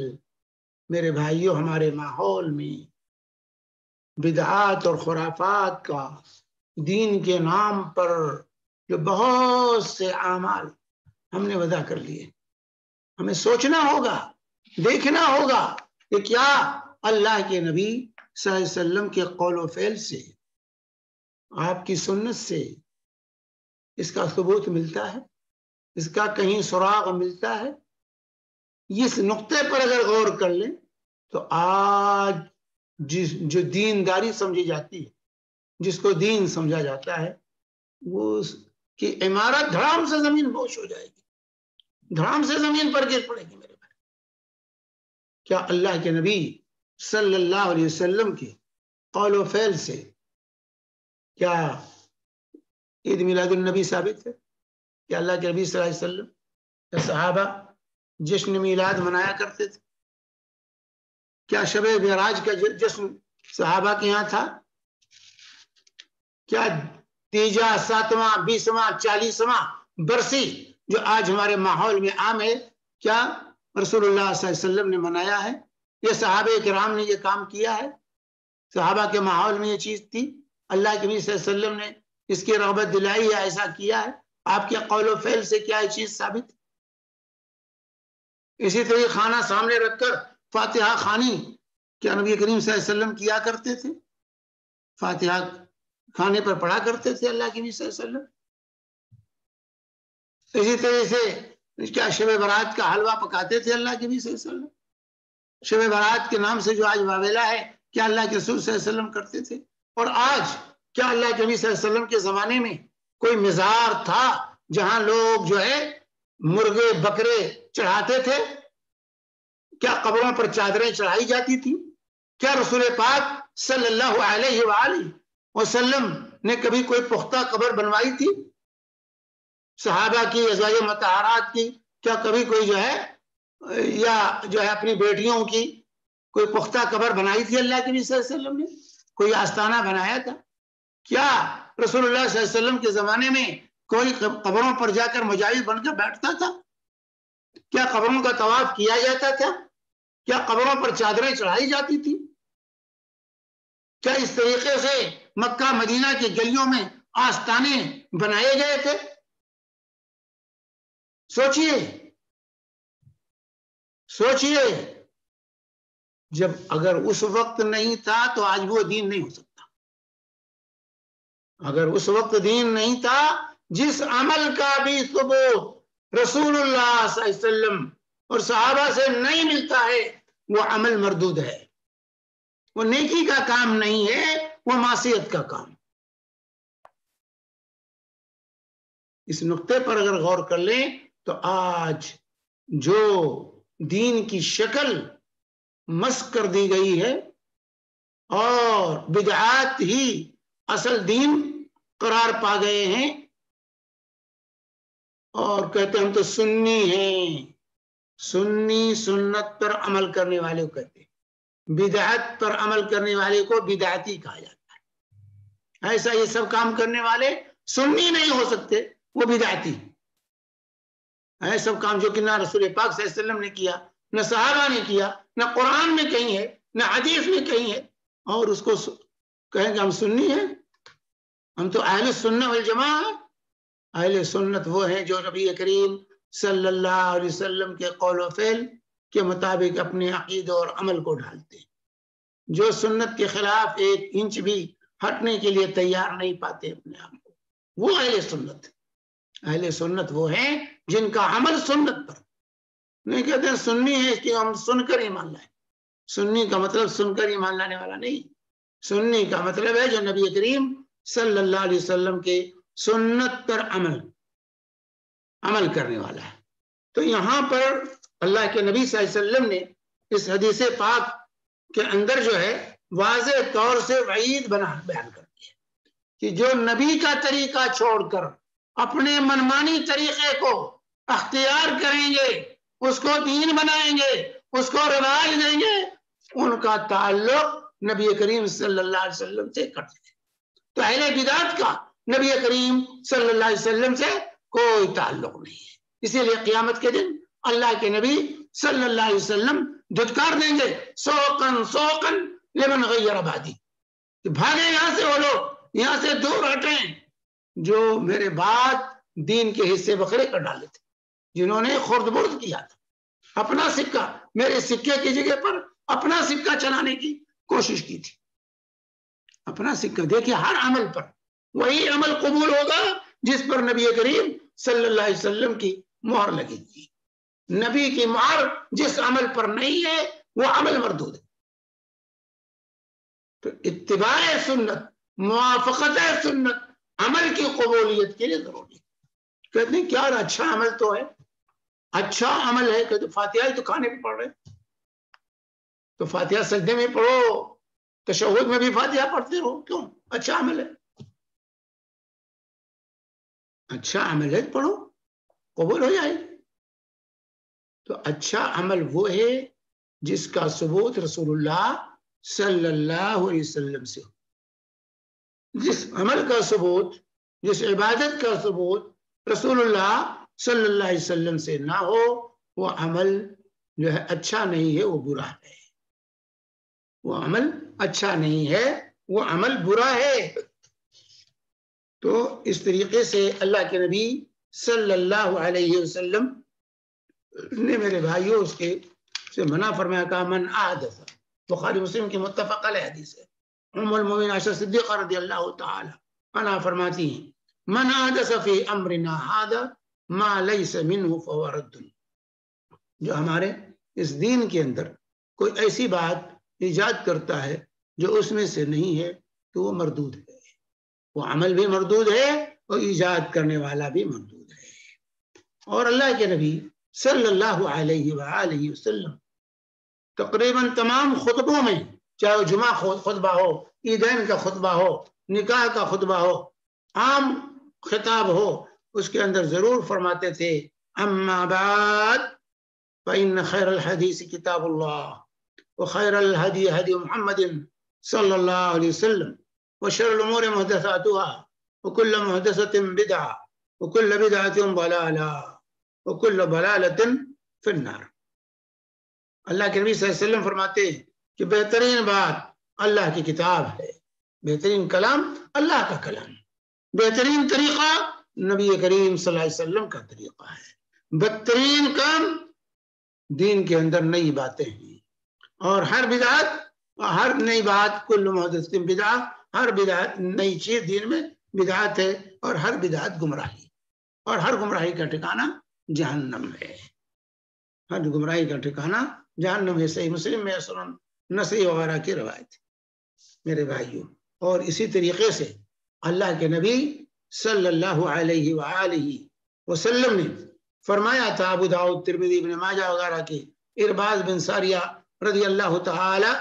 میرے بھائیوں ہمارے ماحول میں بدعات اور خرافات کا دین کے نام پر جو بہت سے اعمال ہم نے وضع کر لیے، ہمیں سوچنا ہوگا، دیکھنا ہوگا کہ کیا اللہ کے نبی صلی اللہ علیہ وسلم کے قول و فعل سے، آپ کی سنت سے اس کا ثبوت ملتا ہے، اس کا کہیں سراغ ملتا ہے؟ اس نقطے پر اگر غور کر لیں تو آج جو دینداری سمجھی جاتی ہے، جس کو دین سمجھا جاتا ہے، وہ اس کی عمارت دھڑام سے زمین بوش ہو جائے گی، دھڑام سے زمین پر گر پڑے گی۔ میرے بھائی، کیا اللہ کے نبی صلی اللہ علیہ وسلم کے قول و فعل سے کیا عید میلاد النبی ثابت ہے؟ کہ اللہ کے نبی صلی اللہ علیہ وسلم یا صحابہ جشن میلاد منایا کرتے تھے؟ کیا شب معراج کا جشن صحابہ کے یہاں تھا؟ کیا تیجا، 7واں، 20واں، 40واں برسی جو آج ہمارے ماحول میں عام ہے، کیا رسول اللہ صلی اللہ علیہ وسلم نے منایا ہے؟ یہ صحابہ کرام نے یہ کام کیا ہے؟ صحابہ کے ماحول میں یہ چیز تھی؟ اللہ کے نبی صلی اللہ علیہ وسلم نے اس کی رغبت دلائی یا ایسا کیا ہے؟ آپ کے قول و فعل سے کیا یہ چیز ثابت؟ اسی طرح کھانا سامنے رکھ کر فاتحہ خوانی کیا نبی کریم صلی اللہ علیہ وسلم کیا کرتے تھے؟ فاتحہ کھانے پر پڑھا کرتے تھے اللہ کے نبی صلی اللہ علیہ وسلم؟ اسی طرح سے کیا شب برات کا حلوہ پکاتے تھے اللہ کے نبی صلی اللہ علیہ وسلم؟ شب برات کے نام سے جو آج واویلا ہے، کیا اللہ کے رسول صلی اللہ علیہ وسلم کرتے تھے؟ اور آج کیا اللہ کے نبی صلی اللہ علیہ وسلم کے زمانے میں کوئی مزار تھا جہاں لوگ جو ہے مرغے بکرے چڑھاتے تھے؟ کیا قبروں پر چادریں چڑھائی جاتی تھی؟ کیا رسول پاک صلی اللہ علیہ وآلہ وسلم نے کبھی کوئی پختہ قبر بنوائی تھی؟ صحابہ کی، ازواج مطہرات کی کیا کبھی کوئی جو ہے یا جو ہے اپنی بیٹیوں کی کوئی پختہ قبر بنائی تھی اللہ کے نبی صلی اللہ علیہ وسلم نے؟ کوئی آستانہ بنایا تھا؟ کیا رسول اللہ صلی اللہ علیہ وسلم کے زمانے میں کوئی قبروں پر جا کر مجاہد بن کر بیٹھتا تھا؟ کیا قبروں کا طواف کیا جاتا تھا؟ کیا قبروں پر چادریں چڑھائی جاتی تھی؟ کیا اس طریقے سے مکہ مدینہ کی گلیوں میں آستانے بنائے گئے تھے؟ سوچئے جب اگر اس وقت نہیں تھا تو آج وہ دین نہیں ہو سکتا۔ اگر اس وقت دین نہیں تھا، جس عمل کا بھی ثبوت رسول اللہ صلی اللہ علیہ وسلم اور صحابہ سے نہیں ملتا ہے، وہ عمل مردود ہے، وہ نیکی کا کام نہیں ہے، وہ معصیت کا کام۔ اس نقطے پر اگر غور کر لیں تو آج جو دین کی شکل مسخ کر دی گئی ہے اور بدعات ہی اصل دین قرار پا گئے ہیں، اور کہتے ہیں ہم تو سنی ہیں، سنی سنت پر عمل کرنے والے کو کہتے ہیں، بدعت پر عمل کرنے والے کو بدعتی کہا جاتا ہے۔ ایسا یہ سب کام کرنے والے سنی نہیں ہو سکتے وہ بدعتی ہے. سب کام جو کہ نہ رسول پاک صلی اللہ علیہ وسلم نے کیا، نہ صحابہ نے کیا، نہ قرآن میں کہیں ہے، نہ حدیث میں کہیں ہے، اور اس کو کہیں کہ ہم سنی ہیں. ہم تو اہل سنت والجماعہ ہیں. اہل سنت وہ ہیں جو نبی کریم صلی اللہ علیہ وسلم کے قول و فعل کے مطابق اپنے عقیدے اور عمل کو ڈھالتے ہیں، جو سنت کے خلاف ایک انچ بھی ہٹنے کے لیے تیار نہیں پاتے اپنے آپ کو، وہ اہل سنت. اہل سنت وہ ہیں جن کا عمل سنت پر. نہیں کہتے ہیں سنی ہے اس کی ہم سن کر ایمان لائیں. سنی کا مطلب سن کر ایمان لانے والا نہیں. سنی کا مطلب ہے جو نبی کریم صلی اللہ علیہ وسلم کے سنت پر عمل کرنے والا ہے. تو یہاں پر اللہ کے نبی صلی اللہ علیہ وسلم نے اس حدیث پاک کے اندر جو ہے واضح طور سے وعید بیان کر دی ہے کہ جو نبی کا طریقہ چھوڑ کر اپنے منمانی طریقے کو اختیار کریں گے، اس کو دین بنائیں گے، اس کو رواج دیں گے، ان کا تعلق نبی کریم صلی اللہ علیہ وسلم سے کٹ جائے. تو اہل بدعت کا نبی کریم صلی اللہ علیہ وسلم سے کوئی تعلق نہیں ہے. اسی لیے قیامت کے دن اللہ کے نبی صلی اللہ علیہ وسلم دھتکار دیں گے سوقن سوقن لمن غیر بعدی، کہ بھاگے یہاں سے وہ لوگ، یہاں سے دور ہٹیں جو میرے بعد دین کے حصے بکھرے کر ڈالے تھے، جنہوں نے خرد برد کیا تھا، اپنا سکہ میرے سکے کی جگہ پر اپنا سکہ چلانے کی کوشش کی تھی. اپنا سکہ دیکھیں، ہر عمل پر وہی عمل قبول ہوگا جس پر نبی کریم صلی اللہ علیہ وسلم کی مہر لگی تھی. نبی کی مہر جس عمل پر نہیں ہے وہ عمل مردود ہے. تو اتباع سنت، موافقت سنت عمل کی قبولیت کے لیے ضروری ہے. کہتے ہیں کیا اچھا عمل تو ہے، اچھا عمل ہے کہ فاتحہ تو کھانے پہ پڑھ رہے، تو فاتحہ سجدے میں پڑھو، تشہد میں بھی فاتحہ پڑھتے رہو، کیوں؟ اچھا عمل ہے. اچھا عمل ہے پڑھو، قبول ہو جائے. تو اچھا عمل وہ ہے جس کا ثبوت رسول اللہ صلی اللہ علیہ وسلم سے ہو. جس عمل کا ثبوت، جس عبادت کا ثبوت رسول اللہ صلی اللہ علیہ وسلم سے نہ ہو، وہ عمل جو ہے اچھا نہیں ہے، وہ برا ہے. وہ عمل اچھا نہیں ہے، وہ عمل برا ہے. تو اس طریقے سے اللہ کے نبی صلی اللہ علیہ وسلم نے میرے بھائیوں اس کے سے منع فرمایا، کہا من احدث، بخاری مسلم کی متفق علیہ حدیث ہے. ام المؤمنین عائشہ صدیقہ رضی اللہ تعالی عنہا فرماتی ہیں، من احدث فی امرنا ھذا ما لیس منہ فہو رد. جو ہمارے اس دین کے اندر کوئی ایسی بات ایجاد کرتا ہے جو اس میں سے نہیں ہے تو وہ مردود ہے. وہ عمل بھی مردود ہے اور ایجاد کرنے والا بھی مردود ہے. اور اللہ کے نبی صلی اللہ علیہ وآلہ وسلم تقریباً تمام خطبوں میں، چاہے وہ جمعہ خطبہ ہو، عیدین کا خطبہ ہو، نکاح کا خطبہ ہو، عام خطاب ہو، اس کے اندر ضرور فرماتے تھے اما بعد فإن خیر الحدیث کتاب اللہ وخیر الہدی ہدی محمد صلی اللہ علیہ وسلم وشر الامور محدثاتها وكل محدثة بدعة وكل بدعة ضلالة وكل ضلالة في النار. اللہ کے نبی صلی اللہ علیہ وسلم فرماتے ہیں کہ بہترین بات اللہ کی کتاب ہے، بہترین کلام اللہ کا کلام، بہترین طریقہ نبی کریم صلی اللہ علیہ وسلم کا طریقہ ہے، بدترین کام دین کے اندر نئی باتیں ہیں، اور ہر بدعت، ہر نئی بات، کل محدث بدعہ، ہر بدعت نئی چیز دین میں بدعت ہے، اور ہر بدعت گمراہی، اور ہر گمراہی کا ٹھکانہ جہنم ہے. ہر گمراہی کا ٹھکانہ جہنم ہے. صحیح مسلم میں سنن نسائی وغیرہ کی روایت. میرے بھائیوں، اور اسی طریقے سے اللہ کے نبی صلی اللہ علیہ وآلہ وسلم نے فرمایا تھا، ابو داؤد، ترمذی، ابن ماجہ وغیرہ کے ارباز بن ساریہ رضی اللہ تعالی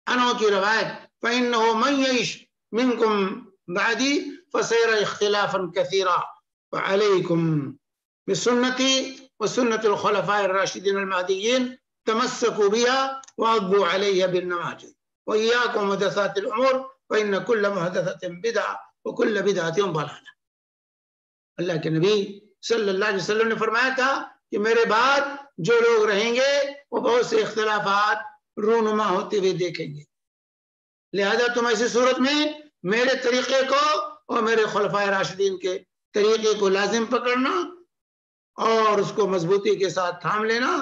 عنہ کی روایت، فإنه من يعش منكم بعدي فسيرى اختلافا كثيرا فعليكم بسنتي وسنة الخلفاء الراشدين المهديين تمسكوا بها وعضوا عليها بالنواجذ وإياكم محدثات الأمور فإن كل محدثة بدعة وكل بدعة ضلالة. اللہ کے نبی صلی اللہ علیہ وسلم نے فرمایا تھا کہ میرے بعد جو لوگ رہیں گے وہ بہت سے اختلافات رونما ہوتے ہوئے دیکھیں گے، لہذا تم ایسی صورت میں میرے طریقے کو اور میرے خلفائے راشدین کے طریقے کو لازم پکڑنا اور اس کو مضبوطی کے ساتھ تھام لینا،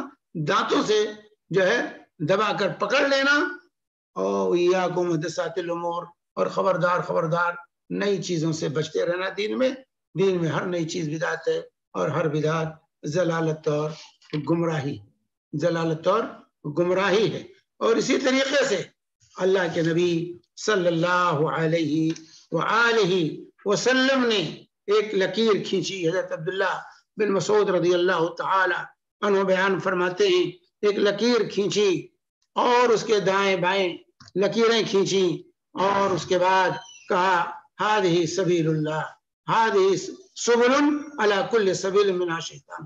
دانتوں سے جو ہے دبا کر پکڑ لینا، اور ایاکم محدثات الامور، اور خبردار نئی چیزوں سے بچتے رہنا۔ دین میں ہر نئی چیز بدعت ہے، اور ہر بدعت ضلالت اور گمراہی ہے۔ اور اسی طریقے سے اللہ کے نبی صلی اللہ علیہ وآلہ وسلم نے ایک لکیر کھینچی۔ حضرت عبداللہ بن مسعود رضی اللہ تعالی عنہ بیان فرماتے ہیں، ایک لکیر کھینچی اور اس کے دائیں بائیں لکیریں کھینچی، اور اس کے بعد کہا ہذہ سبیل اللہ، ہذہ سبل علی کل سبیل من الشیطان۔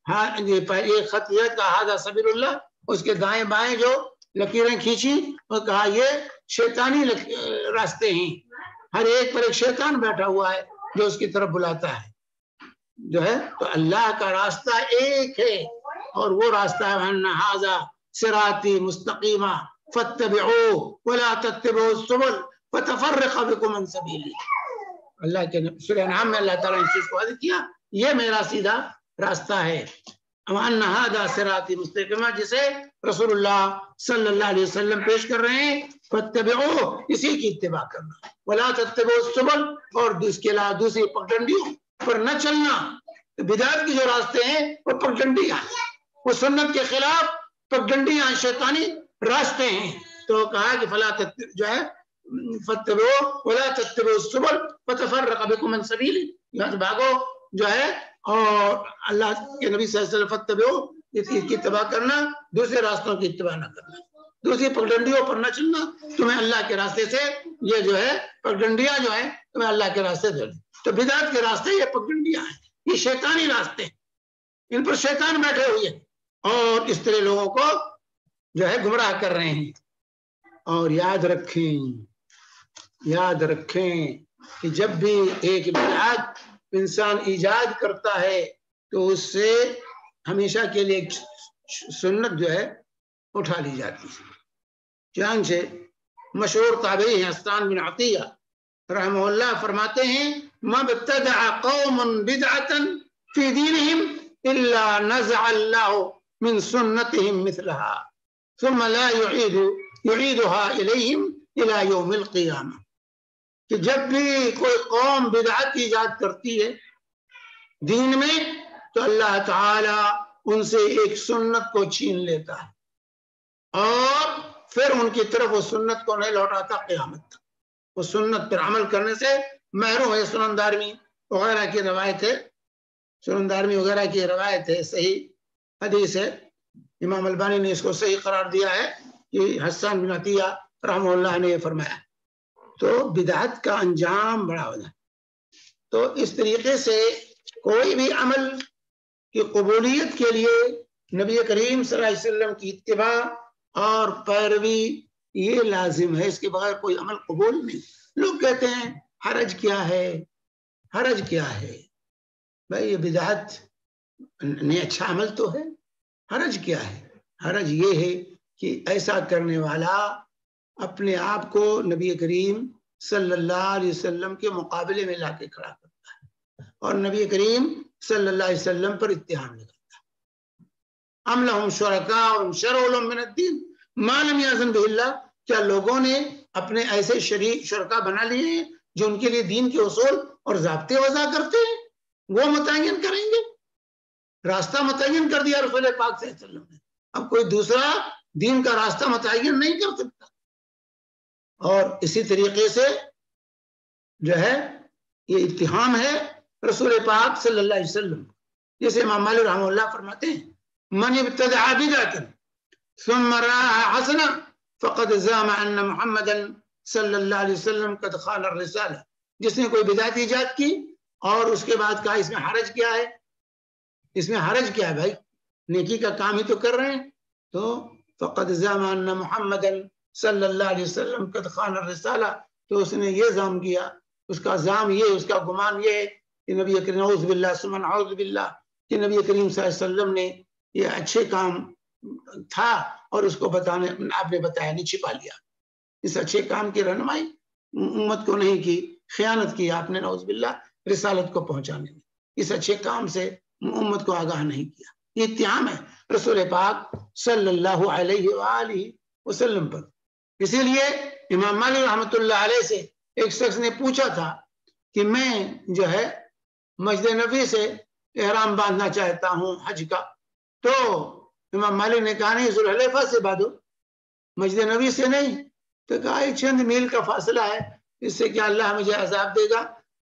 ایک خط یہ کہا ہذہ سبیل اللہ، اس کے دائیں بائیں جو لکیریں کھینچی اور کہا یہ شیطانی راستے ہیں، ہر ایک پر ایک شیطان بیٹھا ہوا ہے جو اس کی طرف بلاتا ہے جو ہے۔ تو اللہ کا راستہ ایک ہے، اور وہ راستہ ہے ان ھذا صراطی مستقیما فاتبعوه ولا تتبعوا السبل فتفرق بكم عن سبیلی۔ اللہ کے سورہ انعام میں اللہ تعالیٰ نے اس چیز کو واضح کیا، یہ میرا سیدھا راستہ ہے۔ ان ھذا صراطی مستقیما، جسے رسول اللہ صلی اللہ علیہ وسلم پیش کر رہے ہیں، فاتبعوه، اسی کی اتباع کرنا، ولا تتبعوا السبل، اور اس کے علاوہ دوسری پگڈنڈیوں پر نہ چلنا۔ بدعت کے جو راستے ہیں وہ پگڈنڈیاں ہیں، وہ سنت کے خلاف پگڈنڈیاں شیطانی راستے ہیں۔ تو کہا کہ فلا جو ہے فتبعوا ولا تتبعوا السبل فتفرق بكم عن سبیلی، یہاں سے بھاگو جو ہے، اور اللہ کے نبی صلی اللہ علیہ وسلم فتبعوا، اس کی اتباع کرنا، دوسرے راستوں کی اتباع نہ کرنا، دوسری پگڈنڈیوں پر نہ چلنا، تمہیں اللہ کے راستے سے یہ جو ہے پگڈنڈیاں جو ہیں تمہیں اللہ کے راستے سے۔ تو بدعت کے راستے یہ پگڈنڈیاں ہیں، یہ شیطانی راستے ہیں، ان پر شیطان بیٹھے ہوئے ہیں اور اس طرح لوگوں کو جو ہے گمراہ کر رہے ہیں۔ اور یاد رکھیں کہ جب بھی ایک بدعت انسان ایجاد کرتا ہے تو اس سے ہمیشہ کے لیے ایک سنت جو ہے اٹھا لی جاتی ہے۔ چنانچہ مشہور تابعی ہیں حسان بن عطیہ رحمہ اللہ فرماتے ہیں، مَبْتَدَعَ قَوْمٌ بِدْعَةً فِي دِينِهِمْ إِلَّا نَزَعَ اللَّهُ مِنْ سُنَّتِهِمْ مِثْلَهَا ثُمَّ لَا يُعِيدُهَا إِلَيْهِمْ إِلَى يَوْمِ الْقِيَامَةِ۔ کہ جب بھی کوئی قوم بدعت ایجاد کرتی ہے دین میں تو اللہ تعالی ان سے ایک سنت کو چھین لیتا ہے اور پھر ان کی طرف وہ سنت کو نہیں لوٹاتا قیامت تک، وہ سنت پر عمل کرنے سے محروم ہے۔ سنن دارمی وغیرہ کی روایت ہے، صحیح حدیث ہے، امام البانی نے اس کو صحیح قرار دیا ہے کہ حسان بن عطیہ رحمہ اللہ نے فرمایا۔ تو بدعت کا انجام بڑا ہوتا ہے۔ تو اس طریقے سے کوئی بھی عمل کی قبولیت کے لیے نبی کریم صلی اللہ علیہ وسلم کی اتباع اور پیروی یہ لازم ہے، اس کے بغیر کوئی عمل قبول نہیں۔ لوگ کہتے ہیں حرج کیا ہے بھائی، یہ بدعت نہیں، اچھا عمل تو ہے، حرج کیا ہے؟ حرج یہ ہے کہ ایسا کرنے والا اپنے آپ کو نبی کریم صلی اللہ علیہ وسلم کے مقابلے میں لا کے کھڑا کرتا ہے اور نبی کریم صلی اللہ علیہ وسلم پر اتہام لگاتا ہے۔ ام لہم شرکاء شرعوا لہم من الدین ما لم یأذن بہ اللہ، کیا لوگوں نے اپنے ایسے شرکا بنا لیے ہیں جو ان کے لیے دین کے اصول اور ضابطے وضع کرتے ہیں، وہ متعین کریں گے؟ راستہ متعین کر دیا رسول پاک صلی اللہ علیہ وسلم نے، اب کوئی دوسرا دین کا راستہ متعین نہیں کر سکتا۔ اور اسی طریقے سے جو ہے یہ اتہام ہے رسول پاک صلی اللہ علیہ وسلم، جیسے امام مالک رحمہ اللہ فرماتے ہیں، من ابتدع بدعۃ ثم رآها حسنہ فقد زعم ان محمدا صلی اللہ علیہ وسلم قد خان الرسالہ۔ جس نے کوئی بدعت ایجاد کی اور اس کے بعد کہا اس میں حرج کیا ہے، اس میں حرج کیا ہے بھائی، نیکی کا کام ہی تو کر رہے ہیں، تو فقد زعم ان محمدا صلی اللہ علیہ وسلم قد خان الرسالہ، تو اس نے یہ زعم کیا، اس کا زعم یہ، اس کا گمان یہ ہے کہ نبی کریم نعوذ باللہ ثم نعوذ باللہ کہ نبی کریم صلی اللہ علیہ وسلم نے یہ اچھے کام تھا اور اس کو بتانے آپ نے بتایا نہیں، چھپا لیا. اس اچھے کام کی رہنمائی امت کو نہیں کی، خیانت کی آپ نے نعوذ باللہ رسالت کو پہنچانے میں، اس اچھے کام سے امت کو آگاہ نہیں کیا. یہ اتہام ہے رسول پاک صلی اللہ علیہ وآلہ وسلم پر. اسی لیے امام مالک رحمۃ اللہ علیہ سے ایک شخص نے پوچھا تھا کہ میں جو ہے مسجد نبی سے احرام باندھنا چاہتا ہوں حج کا، تو امام مالک نے کہا نہیں، ذوالحلیفہ سے باندھو، مسجد نبی سے نہیں. تو کہا یہ چند میل کا فاصلہ ہے، اس سے کیا اللہ مجھے عذاب دے گا؟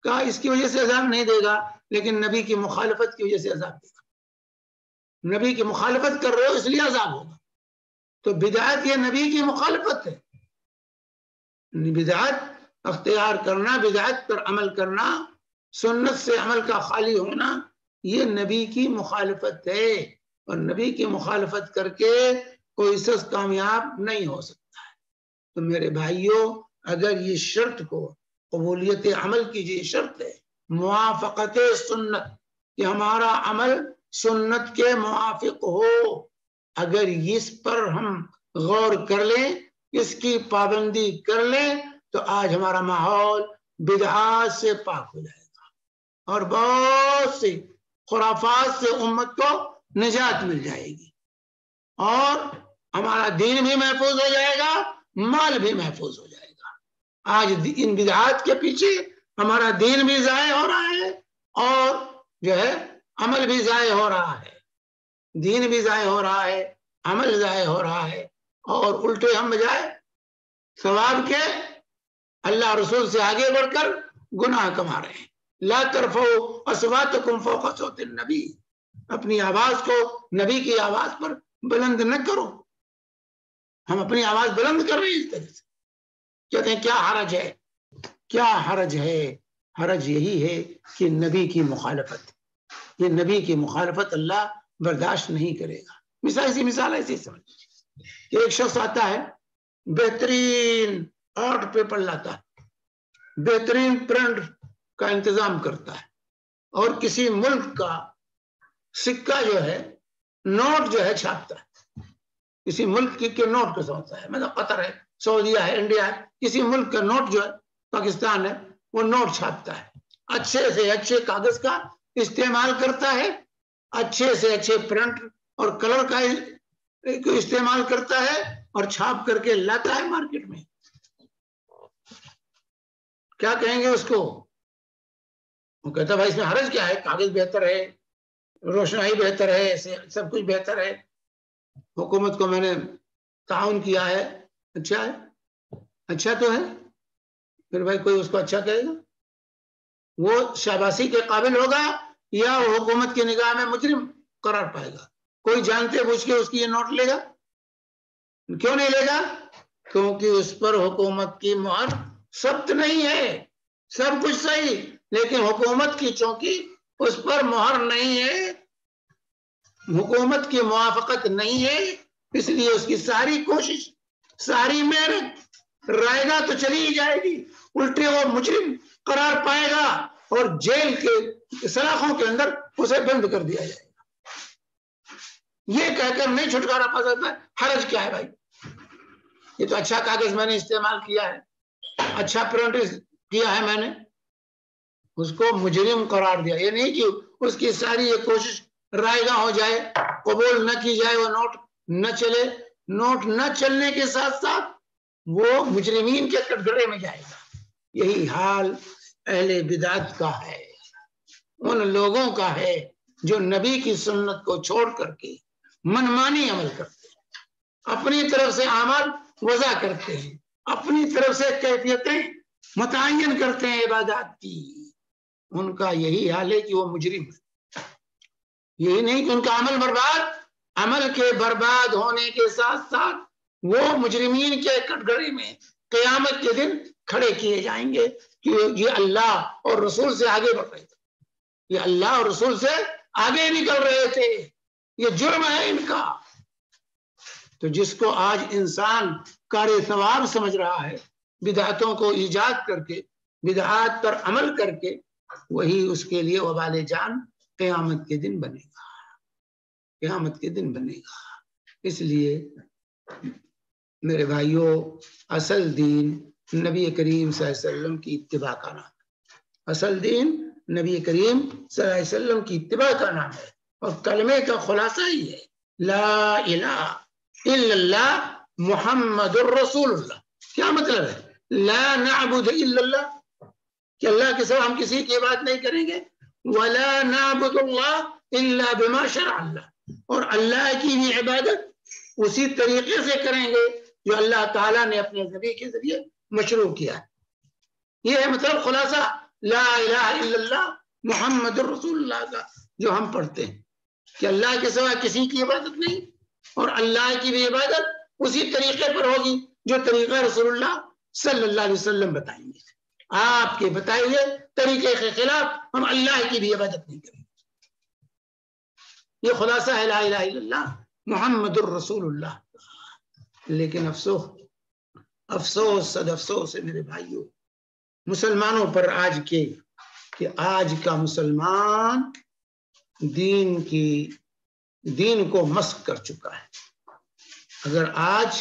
کہا اس کی وجہ سے عذاب نہیں دے گا، لیکن نبی کی مخالفت کی وجہ سے عذاب دے گا. نبی کی مخالفت کر رہے ہو اس لیے عذاب ہوگا. تو بدعت یہ نبی کی مخالفت ہے. بدعت اختیار کرنا، بدعت پر عمل کرنا، سنت سے عمل کا خالی ہونا، یہ نبی کی مخالفت ہے. اور نبی کی مخالفت کر کے کوئی شخص کامیاب نہیں ہو سکتا ہے. تو میرے بھائیوں، اگر یہ شرط کو قبولیت عمل کی جو شرط ہے موافقت سنت، کہ ہمارا عمل سنت کے موافق ہو، اگر اس پر ہم غور کر لیں، اس کی پابندی کر لیں، تو آج ہمارا ماحول بدعات سے پاک ہو جائے گا اور بہت سی خرافات سے امت کو نجات مل جائے گی، اور ہمارا دین بھی محفوظ ہو جائے گا، مال بھی محفوظ ہو جائے گا. آج ان بدعات کے پیچھے ہمارا دین بھی ضائع ہو رہا ہے اور جو ہے عمل بھی ضائع ہو رہا ہے. دین بھی ضائع ہو رہا ہے، عمل ضائع ہو رہا ہے، اور الٹے ہم بجائے ثواب کے اللہ رسول سے آگے بڑھ کر گناہ کما رہے ہیں. لا ترفعوا اصواتکم فوق صوت النبی، اپنی آواز کو نبی کی آواز پر بلند نہ کرو. ہم اپنی آواز بلند کر رہے ہیں اس طرح سے. کہتے ہیں کیا حرج ہے؟ کیا حرج ہے؟ حرج یہی ہے کہ نبی کی مخالفت، یہ نبی کی مخالفت اللہ برداشت نہیں کرے گا. مثال ایسی سمجھ کہ ایک شخص آتا ہے، بہترین آرٹ پیپر لاتا ہے، بہترین پرنٹ کا انتظام کرتا ہے، اور کسی ملک کا سکہ جو ہے، نوٹ جو ہے چھاپتا ہے. کسی ملک کے نوٹ کو سمجھتا ہے، مطلب قطر ہے، سعودیہ ہے، انڈیا ہے، کسی ملک کا نوٹ جو ہے، پاکستان ہے، وہ نوٹ چھاپتا ہے. اچھے سے اچھے کاغذ کا استعمال کرتا ہے، اچھے سے اچھے پرنٹ اور کلر کا استعمال کرتا ہے، اور چھاپ کر کے لاتا ہے مارکیٹ میں. کیا کہیں گے اس کو؟ وہ کہتا ہے بھائی اس میں حرج کیا ہے؟ کاغذ بہتر ہے، روشنائی بہتر ہے، سب کچھ بہتر ہے، حکومت کو میں نے تعاون کیا ہے، اچھا ہے، اچھا تو ہے. پھر بھائی کوئی اس کو اچھا کہے گا؟ وہ شاباشی کے قابل ہوگا یا وہ حکومت کی نگاہ میں مجرم قرار پائے گا؟ کوئی جانتے بوجھ کے اس کی یہ نوٹ لے گا؟ کیوں نہیں لے گا؟ کیونکہ اس پر حکومت کی مہر ثبت نہیں ہے. سب کچھ صحیح، لیکن حکومت کی چونکہ اس پر مہر نہیں ہے، حکومت کی موافقت نہیں ہے، اس لیے اس کی ساری کوشش، ساری محنت رائے گا تو چلی ہی جائے گی، الٹے وہ مجرم قرار پائے گا اور جیل کے سلاخوں کے اندر اسے بند کر دیا جائے گا. یہ کہہ کر نہیں چھٹکارا پا سکتا ہے. حرج کیا ہے بھائی؟ یہ تو اچھا کاغذ میں نے استعمال کیا ہے، اچھا پرنٹ کیا ہے میں نے، اس کو مجرم قرار دیا. یہ نہیں کہ اس کی ساری یہ کوشش رائے گاں ہو جائے، قبول نہ کی جائے، وہ نوٹ نہ چلے. نوٹ نہ چلنے کے ساتھ ساتھ وہ مجرمین کے کٹگڑے میں جائے گا. یہی حال اہل بدعت کا ہے، ان لوگوں کا ہے جو نبی کی سنت کو چھوڑ کر کے منمانی عمل کرتے ہیں، اپنی طرف سے اعمال وضع کرتے ہیں، اپنی طرف سے کیفیتیں متعین کرتے ہیں عبادات کی. ان کا یہی حال ہے کہ وہ مجرم ہے. یہی نہیں کہ ان کا عمل برباد، عمل کے برباد ہونے کے ساتھ ساتھ وہ مجرمین کے کٹگڑے میں قیامت کے دن کھڑے کیے جائیں گے کہ یہ اللہ اور رسول سے آگے بڑھ رہے تھے، یہ اللہ اور رسول سے آگے نکل رہے تھے، یہ جرم ہے ان کا. تو جس کو آج انسان کار ثواب سمجھ رہا ہے، بدعتوں کو ایجاد کر کے، بدعات پر عمل کر کے وہی اس کے لیے وبال جان قیامت کے دن بنے گا، قیامت کے دن بنے گا۔ اس لیے میرے بھائیوں، اصل دین نبی کریم صلی اللہ علیہ وسلم کی اتباع کا نام ہے، اصل دین نبی کریم صلی اللہ علیہ وسلم کی اتباع کا نام ہے، اور کلمے کا خلاصہ ہی ہے لا الہ الا اللہ محمد الرسول اللہ۔ کیا مطلب ہے؟ لا نعبد الا اللہ، کہ اللہ کے سوا ہم کسی کی عبادت نہیں کریں گے، ولا نعبد اللہ الا بما شرع اللہ، اور اللہ کی بھی عبادت اسی طریقے سے کریں گے جو اللہ تعالیٰ نے اپنے نبی کے ذریعے مشروع کیا ہے۔ یہ ہے مطلب خلاصہ لا الہ الا اللہ محمد الرسول اللہ کا جو ہم پڑھتے ہیں، کہ اللہ کے سوا کسی کی عبادت نہیں، اور اللہ کی بھی عبادت اسی طریقے پر ہوگی جو طریقہ رسول اللہ صلی اللہ علیہ وسلم بتائیں گے۔ آپ کے بتائے ہوئے طریقے کے خلاف ہم اللہ کی بھی عبادت نہیں کریں گے۔ یہ خلاصہ ہے لا الہ الا اللہ محمد الرسول اللہ۔ لیکن افسوس افسوس صد افسوس ہے میرے بھائیوں مسلمانوں پر آج کے، کہ آج کا مسلمان دین کو مسخ کر چکا ہے۔ اگر آج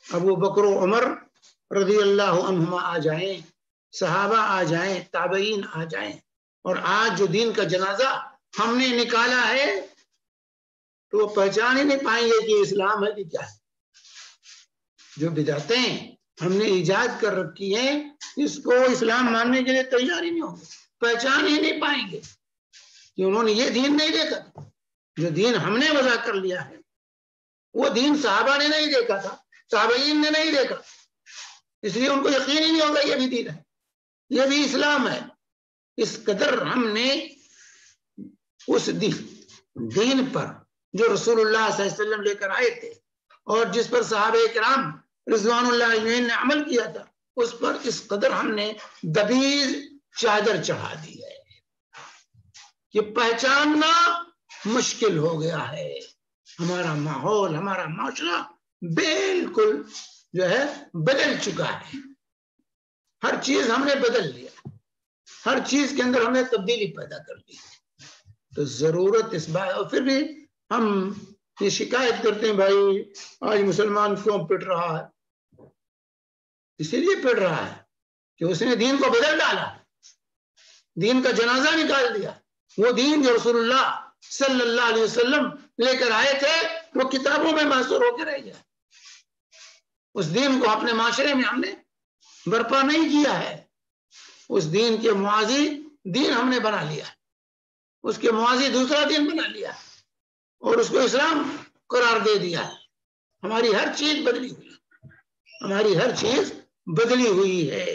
ابو بکر و عمر رضی اللہ عنہما آ جائیں، صحابہ آ جائیں، تابعین آ جائیں، اور آج جو دین کا جنازہ ہم نے نکالا ہے تو وہ پہچان ہی نہیں پائیں گے کہ اسلام ہے کہ کیا ہے۔ جو بدعتیں ہم نے ایجاد کر رکھی ہیں اس کو اسلام ماننے کے لیے تیار ہی نہیں ہوں گے، پہچان ہی نہیں پائیں گے، کہ انہوں نے یہ دین نہیں دیکھا۔ جو دین ہم نے وضع کر لیا ہے وہ دین صحابہ نے نہیں دیکھا تھا، تابعین نے نہیں دیکھا، اس لیے ان کو یقین ہی نہیں ہوگا یہ بھی دین ہے، یہ بھی اسلام ہے۔ اس قدر ہم نے اس دین پر جو رسول اللہ صلی اللہ علیہ وسلم لے کر آئے تھے اور جس پر صحابہ کرام رضوان اللہ علیہم نے عمل کیا تھا، اس پر اس قدر ہم نے دبیز چادر چڑھا دی ہے کہ پہچاننا مشکل ہو گیا ہے۔ ہمارا ماحول، ہمارا معاشرہ بالکل جو ہے بدل چکا ہے، ہر چیز ہم نے بدل لیا، ہر چیز کے اندر ہم نے تبدیلی پیدا کر لی۔ تو ضرورت اس بات، اور پھر بھی ہم یہ شکایت کرتے ہیں بھائی آج مسلمان کیوں پٹ رہا ہے؟ اسی لیے پڑ رہا ہے کہ اس نے دین کو بدل ڈالا، دین کا جنازہ نکال دیا۔ وہ دین جو رسول اللہ صلی اللہ علیہ وسلم لے کر آئے تھے وہ کتابوں میں محصور ہو کے رہ گیا، اس دین کو اپنے معاشرے میں ہم نے برپا نہیں کیا ہے، اس دین کے موازی دین ہم نے بنا لیا، اس کے موازی دوسرا دین بنا لیا اور اس کو اسلام قرار دے دیا۔ ہماری ہر چیز بدلی ہوئی، ہماری ہر چیز بدلی ہوئی ہے۔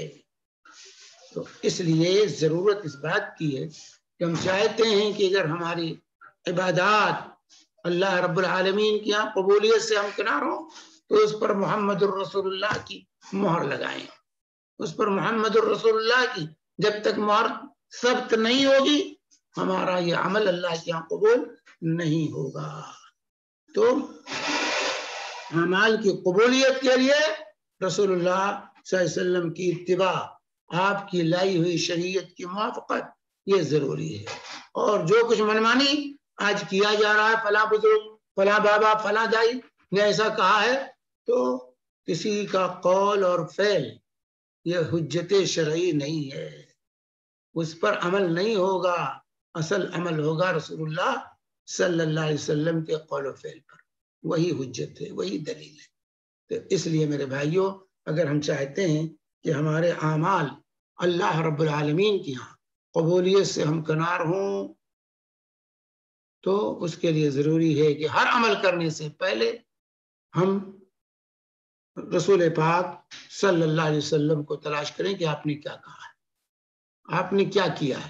تو اس لیے ضرورت اس بات کی ہے کہ ہم چاہتے ہیں کہ اگر ہماری عبادات اللہ رب العالمین کی یہاں قبولیت سے ہمکنار ہوں تو اس پر محمد الرسول اللہ کی مہر لگائیں، اس پر محمد الرسول اللہ کی جب تک مہر ثبت نہیں ہوگی ہمارا یہ عمل اللہ کے یہاں قبول نہیں ہوگا۔ تو اعمال کی قبولیت کے لیے رسول اللہ صلی اللہ علیہ وسلم کی اتباع، آپ کی لائی ہوئی شریعت کی موافقت یہ ضروری ہے۔ اور جو کچھ منمانی آج کیا جا رہا ہے، فلاں بزرگ، فلاں بابا، فلاں دائی نے ایسا کہا ہے، تو کسی کا قول اور فعل یہ حجت شرعی نہیں ہے، اس پر عمل نہیں ہوگا، اصل عمل ہوگا رسول اللہ صلی اللہ علیہ وسلم کے قول و فعل پر، وہی حجت ہے، وہی دلیل ہے۔ تو اس لیے میرے بھائیوں اگر ہم چاہتے ہیں کہ ہمارے اعمال اللہ رب العالمین کی یہاں قبولیت سے ہمکنار ہوں تو اس کے لیے ضروری ہے کہ ہر عمل کرنے سے پہلے ہم رسول پاک صلی اللہ علیہ وسلم کو تلاش کریں کہ آپ نے کیا کہا ہے، آپ نے کیا کیا ہے،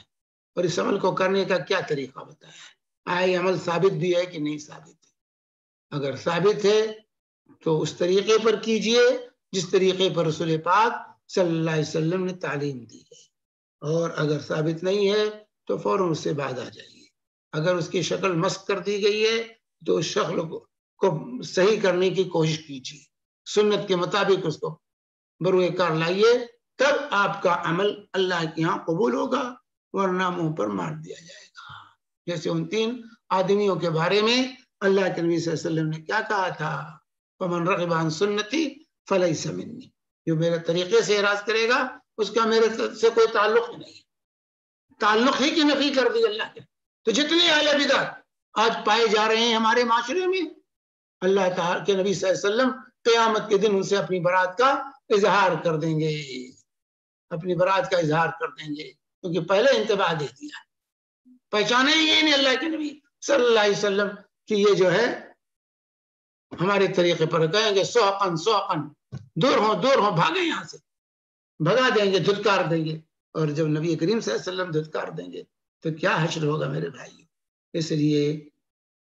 اور اس عمل کو کرنے کا کیا طریقہ بتایا ہے، آیا یہ عمل ثابت بھی ہے کہ نہیں ثابت ہے۔ اگر ثابت ہے تو اس طریقے پر کیجئے جس طریقے پر رسول پاک صلی اللہ علیہ وسلم نے تعلیم دی ہے، اور اگر ثابت نہیں ہے تو فوراً اس سے بعد آ جائیے۔ اگر اس کی شکل مسخ کر دی گئی ہے تو اس شکل کو صحیح کرنے کی کوشش کیجیے، سنت کے مطابق اس کو بروئے کار لائیے، تب آپ کا عمل اللہ کے یہاں قبول ہوگا ورنہ منہ پر مار دیا جائے گا. جیسے ان 3 آدمیوں کے بارے میں اللہ کے نبی صلی اللہ علیہ وسلم نے کیا کہا تھا؟ فمن رغب عن سنتی فلیس منی. جو میرے طریقے سے اعراض کرے گا اس کا میرے سے کوئی تعلق نہیں. تعلق ہی کی نفی کر دی اللہ کے. تو جتنے اہل بدعت آج پائے جا رہے ہیں ہمارے معاشرے میں، اللہ تعالیٰ کے نبی صلی اللہ علیہ وسلم قیامت کے دن ان سے اپنی برات کا اظہار کر دیں گے، اپنی برات کا اظہار کر دیں گے، کیونکہ پہلے انتباہ دے دیا. پہچانے ہی نہیں اللہ کے نبی صلی اللہ علیہ وسلم کہ یہ جو ہے ہمارے طریقے پر کہیں گے سوقن سوقن، دور ہو بھاگے یہاں سے، بھگا دیں گے، دھتکار دیں گے. اور جب نبی کریم صلی اللہ علیہ وسلم دھتکار دیں گے تو کیا حشر ہوگا میرے بھائی. اس لیے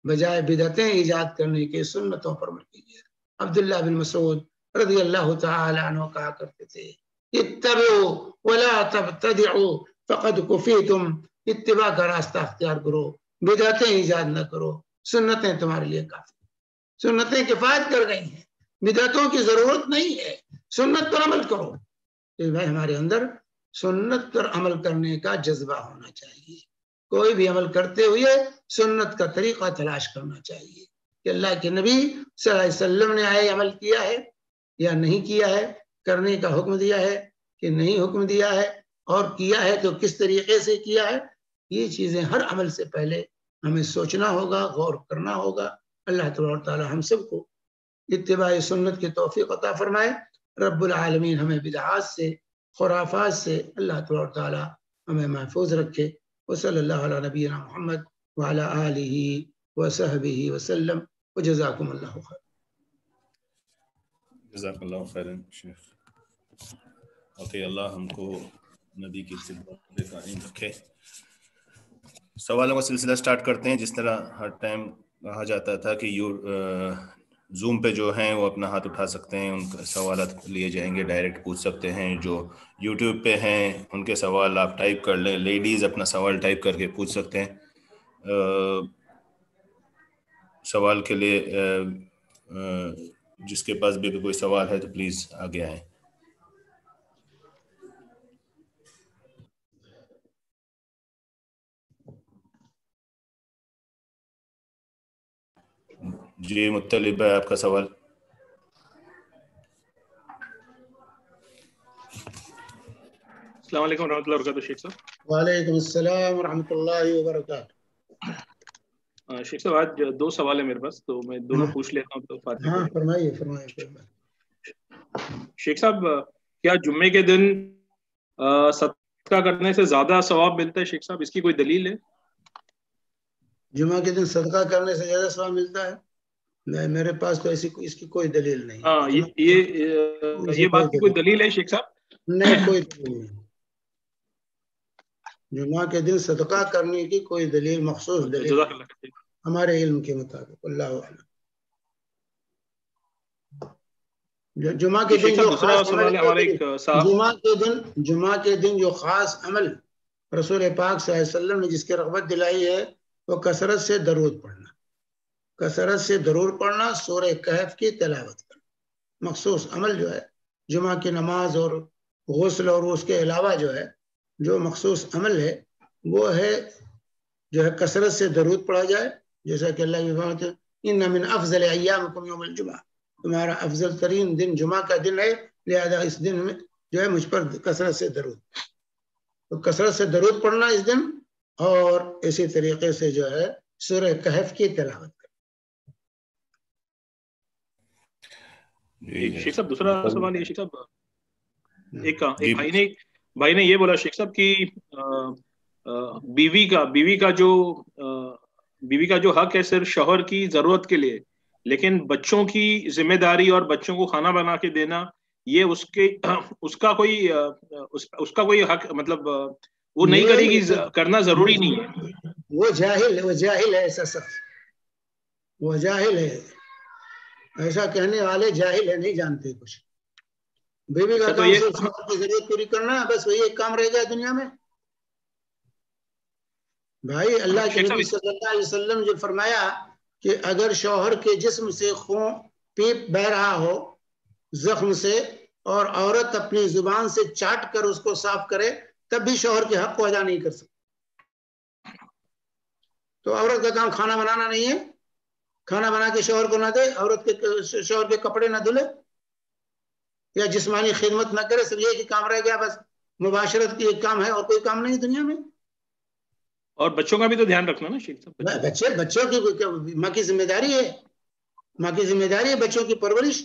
بجائے بدعتیں ایجاد کرنے کے سنتوں پر عمل کیجیے. عبداللہ بن مسعود رضی اللہ تعالی عنہ کہا کرتے تھے اتبعوا ولا تبتدعوا فقد کفیتم. اتباع کا راستہ اختیار کرو، بدعتیں ایجاد نہ کرو، سنتیں تمہارے لیے کافی. سنتیں کفایت کر گئی ہیں، بدعتوں کی ضرورت نہیں ہے، سنت پر عمل کرو. بھائی ہمارے اندر سنت پر عمل کرنے کا جذبہ ہونا چاہیے. کوئی بھی عمل کرتے ہوئے سنت کا طریقہ تلاش کرنا چاہیے کہ اللہ کے نبی صلی اللہ علیہ وسلم نے آئے عمل کیا ہے یا نہیں کیا ہے، کرنے کا حکم دیا ہے کہ نہیں حکم دیا ہے، اور کیا ہے تو کس طریقے سے کیا ہے. یہ چیزیں ہر عمل سے پہلے ہمیں سوچنا ہوگا، غور کرنا ہوگا. اللہ تبارک تعالی ہم سب کو اتباع سنت کی توفیق عطا فرمائے. رب العالمین ہمیں بدعات سے، خرافات سے اللہ تبارک تعالی ہمیں محفوظ رکھے. وصلی اللہ علی نبینا محمد وعلی آلہ وصحبہ وسلم وجزاکم اللہ خیر. جزاک اللہ خیرن شیخ. اوکے، اللہ ہم کو نبی کی اتباع پہ قائم رکھے. سوالوں کا سلسلہ سٹارٹ کرتے ہیں. جس طرح ہر ٹائم کہا جاتا تھا کہ زوم پہ جو ہیں وہ اپنا ہاتھ اٹھا سکتے ہیں، ان کا سوالات لیے جائیں گے، ڈائریکٹ پوچھ سکتے ہیں. جو یوٹیوب پہ ہیں ان کے سوال آپ ٹائپ کر لیں، لیڈیز اپنا سوال ٹائپ کر کے پوچھ سکتے ہیں. سوال کے لیے جس کے پاس بھی کوئی سوال ہے تو پلیز آگے آئیں. جی مطلب ہے آپ کا سوال. السلام علیکم ورحمۃ اللہ وبرکاتہ. شیخ صاحب. وعلیکم السلام ورحمۃ اللہ وبرکاتہ. شیخ صاحب آج 2 سوال ہیں میرے پاس، تو میں دونوں پوچھ لیتا ہوں تو فاتح. ہاں فرمائیے فرمائیے. شیخ صاحب کیا جمعے کے دن صدقہ کرنے سے زیادہ ثواب ملتا ہے؟ شیخ صاحب اس کی کوئی دلیل ہے؟ جمعہ کے دن صدقہ کرنے سے زیادہ ثواب ملتا ہے؟ میرے پاس تو ایسی اس کی کوئی دلیل نہیں. ہاں یہ بات کی کوئی دلیل ہے شیخ صاحب؟ نہیں، کوئی دلیل نہیں. جمعہ کے دن صدقہ کرنے کی کوئی دلیل، مخصوص دلیل ہمارے علم کے مطابق. اللہ اعلم. جمعہ کے دن جو خاص جمعہ کے دن جو خاص عمل رسول پاک صلی اللہ علیہ وسلم نے جس کی رغبت دلائی ہے وہ کثرت سے درود پڑھنا. کثرت سے درود پڑھنا، سورہ کہف کی تلاوت کرنا. مخصوص عمل جو ہے جمعہ کی نماز اور غسل اور اس کے علاوہ جو ہے جو مخصوص عمل ہے وہ ہے جو ہے کثرت سے درود پڑھا جائے. جیسا کہ اللہ کی بات ہے ان من افضل ایامکم یوم الجمعہ، تمہارا افضل ترین دن جمعہ کا دن ہے، لہذا اس دن میں جو ہے مجھ پر کثرت سے درود. تو کثرت سے درود پڑھنا اس دن، اور اسی طریقے سے جو ہے سورہ کہف کی تلاوت کرنا. شیخ صاحب دوسرا سوال یہ، شیخ صاحب ایک بھائی نے یہ بولا شیخ صاحب کہ بیوی کا جو حق ہے صرف شوہر کی ضرورت کے لیے، لیکن بچوں کی ذمہ داری اور بچوں کو کھانا بنا کے دینا یہ اس کا کوئی حق، مطلب وہ نہیں کرے گی، کرنا ضروری نہیں ہے. وہ جاہل ہے ایسا شخص، وہ جاہل ہے. ایسا کہنے والے جاہل ہے، نہیں جانتے کچھ. بیوی کا کام صرف شوہر کی ضرورت پوری کرنا ہے، بس وہی ایک کام رہ گیا دنیا میں. بھائی اللہ کے نبی صلی اللہ علیہ وسلم جو فرمایا کہ اگر شوہر کے جسم سے خون پیپ بہ رہا ہو زخم سے، اور عورت اپنی زبان سے چاٹ کر اس کو صاف کرے، تب بھی شوہر کے حق کو ادا نہیں کر سکتی. تو عورت کا کام کھانا بنانا نہیں ہے، کھانا بنا کے شوہر کو نہ دے، عورت کے شوہر کے کپڑے نہ دھلے یا جسمانی خدمت نہ کرے، صرف یہ کہ کام رہ گیا بس مباشرت کی ایک کام ہے اور کوئی کام نہیں دنیا میں. اور بچوں کا بھی تو دھیان رکھنا نا شیخ صاحب. بچوں کی ماں کی ذمہ داری ہے، ماں کی ذمہ داری ہے بچوں کی پرورش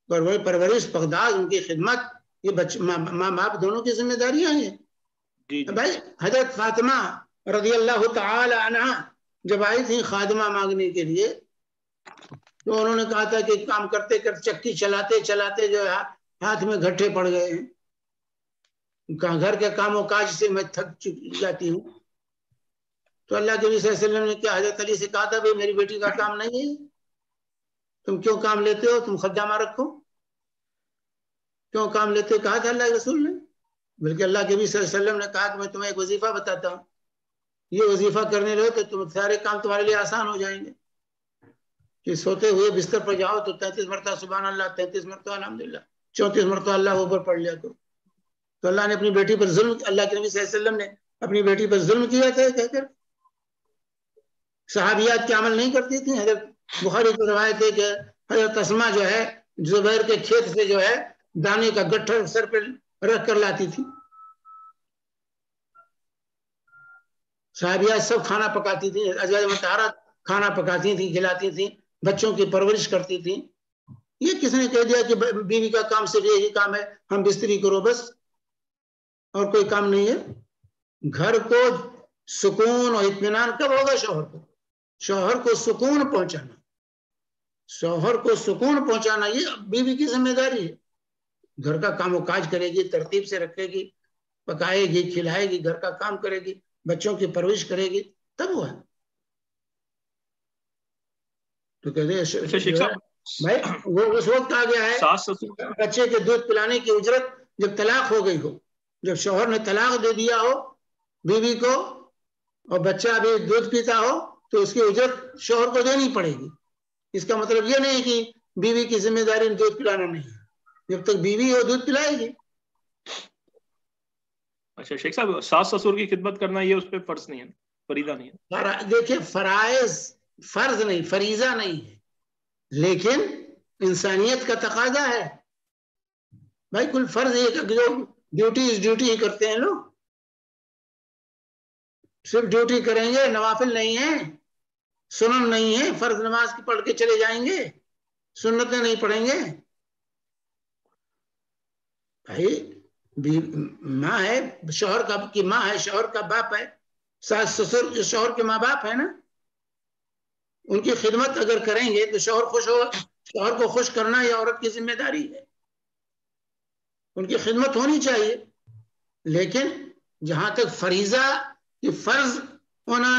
پرداز، ان کی خدمت، یہ ماں باپ دونوں کی ذمہ داریاں ہیں. بھائی حضرت فاطمہ رضی اللہ تعالی عنہ جب آئی تھی خادمہ مانگنے کے لیے تو انہوں نے کہا تھا کہ کام کرتے کرتے چکی چلاتے چلاتے جو ہے ہاتھ میں گھٹے پڑ گئے ہیں، گھر کے کام و کاج سے میں تھک جاتی ہوں. تو اللہ کے نبی صلی اللہ علیہ وسلم نے کیا حضرت علی سے کہا تھا بھائی میری بیٹی کا کام نہیں ہے، تم کیوں کام لیتے ہو، تم خدامہ رکھو، کیوں کام لیتے ہو؟ کہا تھا اللہ کے رسول نے. بلکہ اللہ کے نبی صلی اللہ علیہ وسلم نے کہا کہ میں تمہیں ایک وظیفہ بتاتا ہوں، یہ وظیفہ کرنے رہو تو تم سارے کام تمہارے لیے آسان ہو جائیں گے. کہ سوتے ہوئے بستر پر جاؤ تو 33 مرتبہ سبحان اللہ، 33 مرتبہ الحمدللہ، 34 مرتبہ اللہ اوپر پڑھ لیا کرو. تو اللہ نے اپنی بیٹی پر ظلم، اللہ کے نبی صلی اللہ علیہ وسلم نے اپنی بیٹی پر ظلم کیا تھا کہہ کر صحابیات کے عمل نہیں کرتی تھیں. حضرت بخاری کی روایت ہے کہ حضرت اسما جو ہے زبیر کے کھیت سے جو ہے دانے کا گٹھر سر پہ رکھ کر لاتی تھی. صحابیات سب کھانا پکاتی تھیں، ازواج مطہرات کھانا پکاتی تھیں، کھلاتی تھیں، بچوں کی پرورش کرتی تھیں. یہ کس نے کہہ دیا کہ بیوی کا کام صرف یہی کام ہے ہم بستری کرو بس اور کوئی کام نہیں ہے؟ گھر کو سکون اور اطمینان کب ہوگا؟ شوہر کو سکون پہنچانا، شوہر کو سکون پہنچانا یہ بیوی کی ذمہ داری ہے. گھر کا کام و کاج کرے گی، ترتیب سے رکھے گی، پکائے گی، کھلائے گی، گھر کا کام کرے گی، بچوں کی پرورش کرے گی، تب وہ ہے. تو کہتے ہیں بھائی وہ اس وقت آ گیا ہے بچے کے دودھ پلانے کی اجرت جب طلاق ہو گئی ہو، جب شوہر نے طلاق دے دیا ہو بیوی کو اور بچہ ابھی دودھ پیتا ہو تو اس کی اجرت شوہر کو دینی پڑے گی. اس کا مطلب یہ نہیں کہ بیوی کی ذمہ داری دودھ پلانا نہیں ہے، جب تک بیوی ہو دودھ پلائے گی. اچھا شیخ صاحب، ساس سسر کی خدمت کرنا یہ اس پہ فرض نہیں ہے، فریضہ نہیں ہے؟ دیکھیں فرائض فرض نہیں، فریضہ نہیں ہے، لیکن انسانیت کا تقاضا ہے. بھائی کل فرض ہے کہ جو ڈیوٹی ہی کرتے ہیں لوگ، صرف ڈیوٹی کریں گے، نوافل نہیں ہے، سنن نہیں ہے، فرض نماز کی پڑھ کے چلے جائیں گے، سنتیں نہیں پڑھیں گے. بھائی ماں ہے، شوہر کی ماں ہے، شوہر کا باپ ہے، ساس سسر جو شوہر کے ماں باپ ہے نا، ان کی خدمت اگر کریں گے تو شوہر خوش ہو. شوہر کو خوش کرنا یہ عورت کی ذمہ داری ہے، ان کی خدمت ہونی چاہیے. لیکن جہاں تک فریضہ یہ فرض ہونا،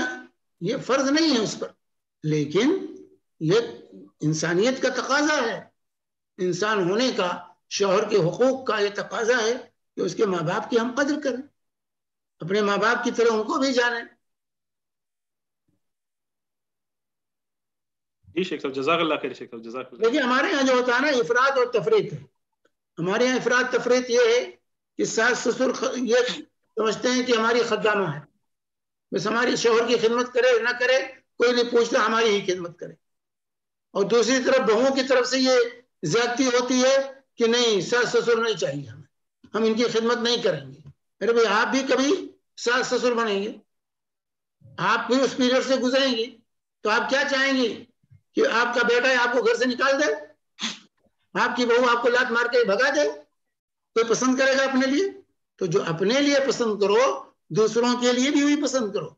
یہ فرض نہیں ہے اس پر، لیکن یہ انسانیت کا تقاضا ہے. انسان ہونے کا، شوہر کے حقوق کا یہ تقاضا ہے کہ اس کے ماں باپ کی ہم قدر کریں، اپنے ماں باپ کی طرح ان کو بھی جانیں. جی شیخ صاحب جزاک اللہ خیر. شیخ صاحب جزاک اللہ. دیکھیے ہمارے یہاں جو ہوتا ہے نا افراط اور تفریط ہے. ہمارے یہاں افراط تفریط یہ ہے کہ ساس سسر یہ سمجھتے ہیں کہ ہماری خدامہ ہے، بس ہماری شوہر کی خدمت کرے نہ کرے کوئی نہیں پوچھتا، ہماری ہی خدمت کرے. اور دوسری طرف بہوؤں کی طرف سے یہ زیادتی ہوتی ہے کہ نہیں ساس سسر نہیں چاہیے ہمیں، ہم ان کی خدمت نہیں کریں گے. ارے بھائی آپ بھی کبھی ساس سسر بنیں گے، آپ بھی اس پیریڈ سے گزریں گی، تو آپ کیا چاہیں گے کہ آپ کا بیٹا آپ کو گھر سے نکال دے، آپ کی بہو آپ کو لات مار کے بھگا دے؟ کوئی پسند کرے گا اپنے لیے؟ تو جو اپنے لیے پسند کرو دوسروں کے لیے بھی وہی پسند کرو.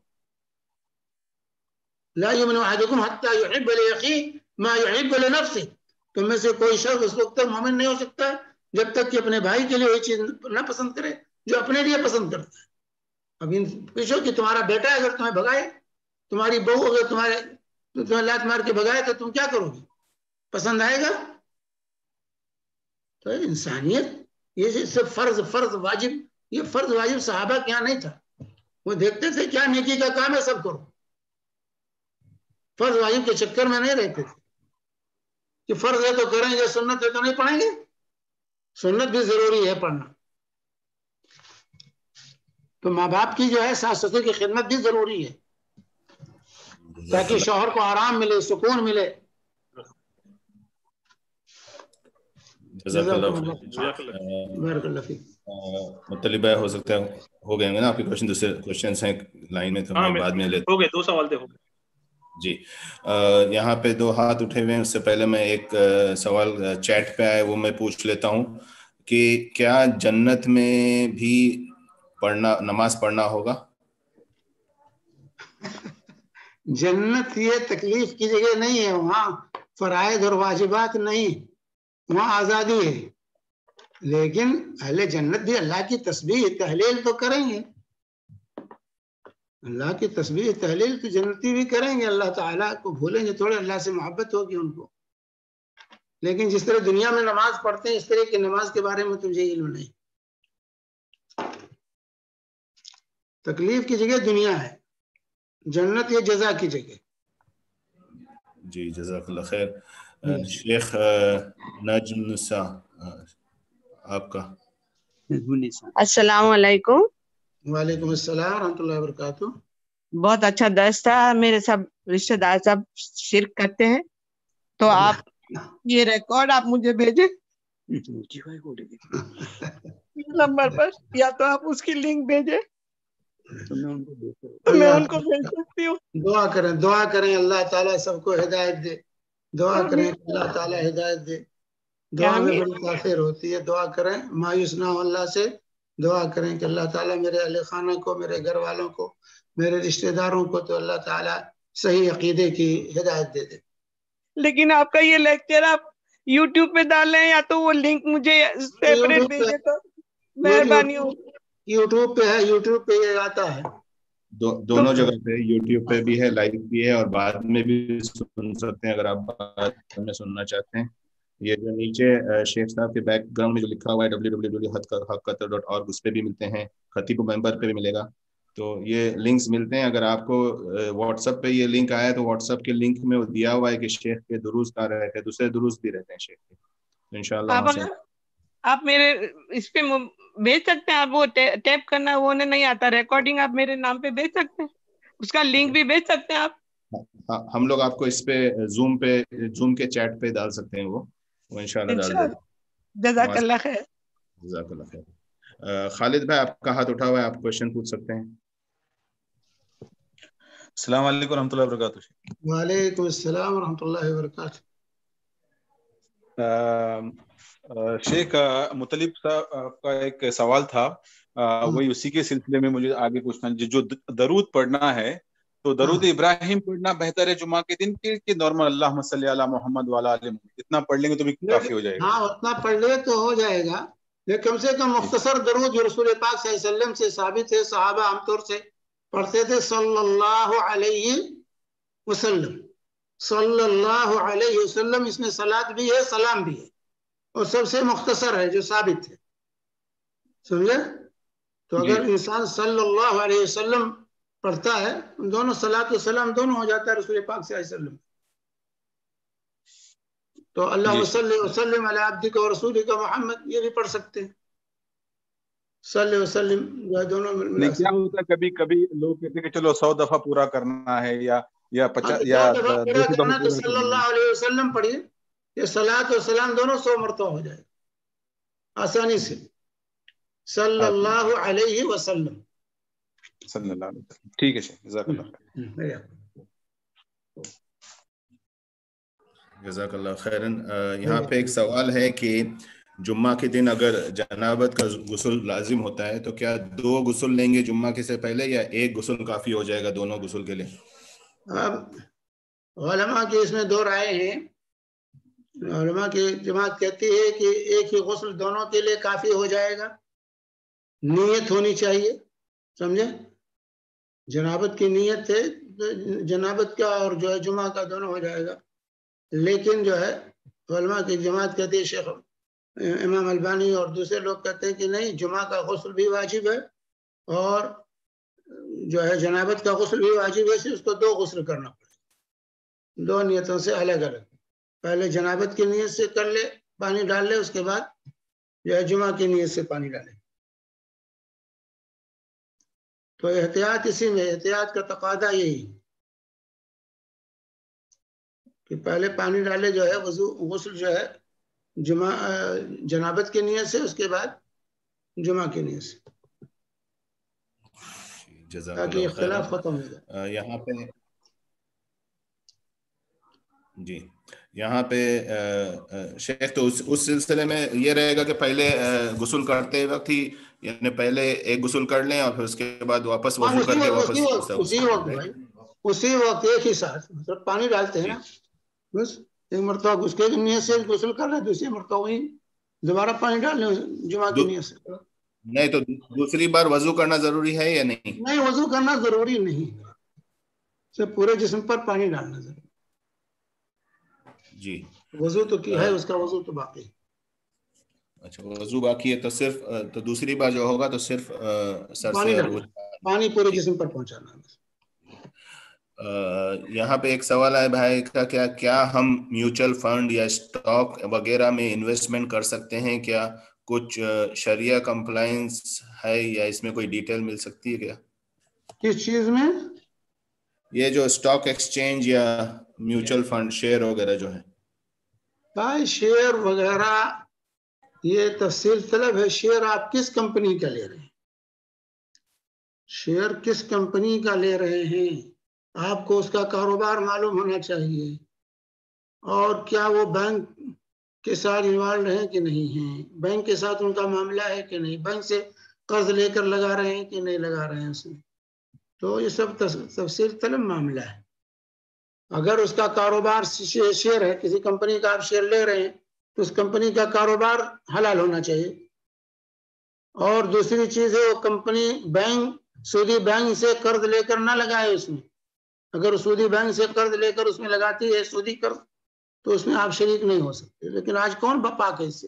لا یؤمن احدکم حتی یحب لاخیہ ما یحب لنفسہ، تم میں سے کوئی شخص اس وقت تک مومن نہیں ہو سکتا جب تک کہ اپنے بھائی کے لیے وہی چیز نہ پسند کرے جو اپنے لیے پسند کرتا ہے. اب پوچھو کہ تمہارا بیٹا اگر تمہیں بھگائے، تمہاری بہو اگر تمہیں لات مار کے بھگائے تو تم کیا کرو گے؟ پسند آئے گا؟ تو انسانیت یہ صرف فرض واجب، یہ فرض واجب صحابہ کے یہاں نہیں تھا. وہ دیکھتے تھے کیا نیکی کا کام ہے سب کرو، فرض واجب کے چکر میں نہیں رہتے تھے کہ فرض ہے تو کریں گے، سنت ہے تو نہیں پڑھیں گے. سنت بھی ضروری ہے پڑھنا، تو ماں باپ کی جو ہے ساس سسر کی خدمت بھی ضروری ہے. تاکہ شوہر کو آرام ملے، سکون ملے. جزاک اللہ بارک اللہ فیک. مطلب بھائی ہو سکتا ہے ہو گئے ہوں گے نا آپ کے کوشچن، دوسرے کوشچنس ہیں لائن میں تو میں بعد میں لیتا ہو گئے، 2 سوال تھے. ہو گئے جی. یہاں پہ 2 ہاتھ اٹھے ہوئے ہیں. اس سے پہلے میں ایک سوال چیٹ پہ آئے وہ میں پوچھ لیتا ہوں کہ کیا جنت میں بھی نماز پڑھنا ہوگا؟ جنت یہ تکلیف کی جگہ نہیں ہے، وہاں فرائض اور واجبات نہیں، وہاں آزادی ہے. لیکن اہل جنت بھی اللہ کی تسبیح تحلیل تو کریں گے، اللہ کی تسبیح تحلیل تو جنتی بھی کریں گے. اللہ تعالیٰ کو بھولیں گے تھوڑے، اللہ سے محبت ہوگی ان کو. لیکن جس طرح دنیا میں نماز پڑھتے ہیں اس طرح کی نماز کے بارے میں تجھے علم نہیں. تکلیف کی جگہ دنیا ہے، جنت یہ جزا کی جگہ. جی جزاک اللہ خیر. شیخ نجم نسا آپ کا. السلام علیکم. وعلیکم السلام ورحمۃ اللہ وبرکاتہ. بہت اچھا درس تھا. میرے سب رشتہ دار سب شرک کرتے ہیں، تو آپ یہ ریکارڈ آپ مجھے بھیجیں نمبر پر، یا تو آپ اس کی لنک بھیجیں تو میں ان کو بھیج سکتی ہوں. دعا کریں اللہ تعالیٰ سب کو ہدایت دے. دعا کریں اللہ تعالیٰ ہدایت دے. دعا میں بڑی تاثیر ہوتی ہے. دعا کریں، مایوس نہ ہو اللہ سے. دعا کریں کہ اللہ تعالیٰ میرے اہل خانہ کو، میرے گھر والوں کو، میرے رشتہ داروں کو تو اللہ تعالیٰ صحیح عقیدے کی ہدایت دے دے. لیکن آپ کا یہ لیکچر آپ یوٹیوب پہ ڈال لیں، یا تو وہ لنک مجھے سیپریٹ بھیجے تو مہربانی ہو. یوٹیوب پہ ہے، یوٹیوب پہ یہ آتا ہے دونوں جگہ پہ. یوٹیوب پہ بھی ہے، لائیو بھی ہے، اور بعد میں بھی سن سکتے ہیں اگر آپ بعد میں سننا چاہتے ہیں. یہ جو نیچے شیخ صاحب کے بیک گراؤنڈ میں جو لکھا ہوا ہے www.haqqatar.org اس پہ بھی ملتے ہیں، خطیب ممبر پہ بھی ملے گا. تو یہ لنکس ملتے ہیں. اگر آپ کو واٹس ایپ پہ یہ لنک آیا تو واٹس ایپ کے لنک میں وہ دیا ہوا ہے کہ شیخ کے دروس کا رہتے ہیں، دوسرے دروس بھی رہتے ہیں شیخ کے. تو انشاءاللہ آپ میرے اس پہ بھیج سکتے ہیں. آپ وہ ٹیپ کرنا وہ نہیں آتا، ریکارڈنگ آپ میرے نام پہ بھیج سکتے ہیں، اس کا لنک بھی بھیج سکتے ہیں آپ. ہم لوگ آپ کو اس پہ زوم کے چیٹ پہ ڈال سکتے ہیں، وہ انشاءاللہ ڈال دیں. جزاک اللہ خیر. جزاک اللہ خیر. خالد بھائی آپ کا ہاتھ اٹھا ہوا ہے، آپ کوشچن پوچھ سکتے ہیں. السلام علیکم ورحمۃ اللہ وبرکاتہ. وعلیکم السلام ورحمۃ اللہ وبرکاتہ. شیخ مطلب صاحب کا ایک سوال تھا، وہی اسی کے سلسلے میں مجھے آگے پوچھنا. جو درود پڑھنا ہے تو درود ابراہیم پڑھنا بہتر ہے جمعہ کے دن کہ نارمل اللہم صلی علی محمد وعلی آل محمد اتنا پڑھ لیں گے تو بھی کافی ہو جائے گا؟ ہاں اتنا پڑھ لے تو ہو جائے گا، لیکن کم سے کم مختصر درود جو رسول پاک صلی اللہ علیہ وسلم سے ثابت ہے، صحابہ عام طور سے پڑھتے تھے صلی اللہ علیہ وسلم. صلی اللہ علیہ وسلم اس میں صلاۃ بھی ہے، سلام بھی ہے، اور سب سے مختصر ہے جو ثابت ہے. سمجھے؟ تو اگر انسان صلی اللہ علیہ وسلم پڑھتا ہے، دونوں صلاۃ و سلام دونوں ہو جاتا ہے رسول پاک صلی اللہ علیہ وسلم. تو اللہ صلی وسلم علی عبدک و رسولک محمد یہ بھی پڑھ سکتے ہیں. صلی وسلم دونوں نہیں، کیا ہوتا ہے کبھی کبھی لوگ کہتے ہیں کہ چلو 100 دفعہ پورا کرنا ہے یا 200 دفعہ کرنا تو صلی اللہ علیہ وسلم پڑھیے، یہ صلاۃ و سلام دونوں 100 مرتبہ ہو جائے آسانی سے. صلی اللہ علیہ وسلم. صلی اللہ علیہ وسلم. ٹھیک ہے شیخ، جزاک اللہ خیر. جزاک اللہ خیرن. یہاں پہ ایک سوال ہے کہ جمعہ کے دن اگر جنابت کا غسل لازم ہوتا ہے تو کیا 2 غسل لیں گے جمعہ کے سے پہلے، یا 1 غسل کافی ہو جائے گا دونوں غسل کے لیے؟ اب علماء کی اس میں 2 رائے ہیں. علماء کی جماعت کہتی ہے کہ ایک ہی غسل دونوں کے لیے کافی ہو جائے گا. نیت ہونی چاہیے، سمجھے؟ جنابت کی نیت ہے، جنابت کا اور جو ہے جمعہ کا دونوں ہو جائے گا. لیکن جو ہے علماء کی جماعت کہتی ہے، شیخ امام البانی اور دوسرے لوگ کہتے ہیں کہ نہیں، جمعہ کا غسل بھی واجب ہے اور جو ہے جنابت کا غسل بھی واجب ہے، اس کو 2 غسل کرنا پڑے، 2 نیتوں سے الگ الگ. پہلے جنابت کی نیت سے کر لے، پانی ڈال لے، اس کے بعد جو ہے جمعہ کی نیت سے پانی ڈالے. تو احتیاط اسی میں، احتیاط کا تقاضا یہی. کہ پہلے پانی ڈالے جو ہے غسل جو ہے جنابت کی نیت سے، اس کے بعد جمعہ کی نیت سے، تاکہ اختلاف ختم ہو جائے. یہاں پہ جی یہاں پہ شیخ تو اس سلسلے میں یہ رہے گا کہ پہلے غسل کرتے وقت ہی، یعنی پہلے ایک غسل کر لیں اور پھر اس کے بعد واپس وضو کر کے واپس اسی وقت ایک ہی ساتھ مطلب پانی ڈالتے ہیں نا، بس ایک مرتبہ اس کے نیت سے غسل کر رہے، دوسری مرتبہ وہی دوبارہ پانی ڈال لیں جمعہ کی نیت سے. نہیں تو دوسری بار وضو کرنا ضروری ہے یا نہیں؟ نہیں، وضو کرنا ضروری نہیں ہے، پورے جسم پر پانی ڈالنا ضروری. جی وضو تو کی ہے، اس کا وضو تو باقی. اچھا وضو باقی ہے، تو صرف تو دوسری بار جو ہوگا تو صرف سر سے پانی پورے جسم پر پہنچانا ہے. یہاں پہ ایک سوال ہے بھائی کا، کیا ہم میوچل فنڈ یا اسٹاک وغیرہ میں انویسٹمنٹ کر سکتے ہیں؟ کیا کچھ شریعہ کمپلائنس ہے یا اس میں کوئی ڈیٹیل مل سکتی ہے کیا؟ کس چیز میں؟ یہ جو اسٹاک ایکسچینج یا میوچل فنڈ شیئر وغیرہ جو ہے. بھائی شیئر وغیرہ یہ تفصیل طلب ہے. شیئر آپ کس کمپنی کا لے رہے ہیں؟ شیئر کس کمپنی کا لے رہے ہیں؟ آپ کو اس کا کاروبار معلوم ہونا چاہیے، اور کیا وہ بینک کے ساتھ انوالوڈ ہیں کہ نہیں ہیں، بینک کے ساتھ ان کا معاملہ ہے کہ نہیں، بینک سے قرض لے کر لگا رہے ہیں کہ نہیں لگا رہے ہیں اس میں. تو یہ سب تفصیل طلب معاملہ ہے. اگر اس کا کاروبار شیئر ہے، کسی کمپنی کا آپ شیئر لے رہے ہیں تو اس کمپنی کا کاروبار حلال ہونا چاہیے. اور دوسری چیز ہے وہ کمپنی سودی بینک سے قرض لے کر نہ لگائے اس میں. اگر سودی بینک سے قرض لے کر اس میں لگاتی ہے سودی قرض تو اس میں آپ شریک نہیں ہو سکتے. لیکن آج کون پاک ہے اس سے؟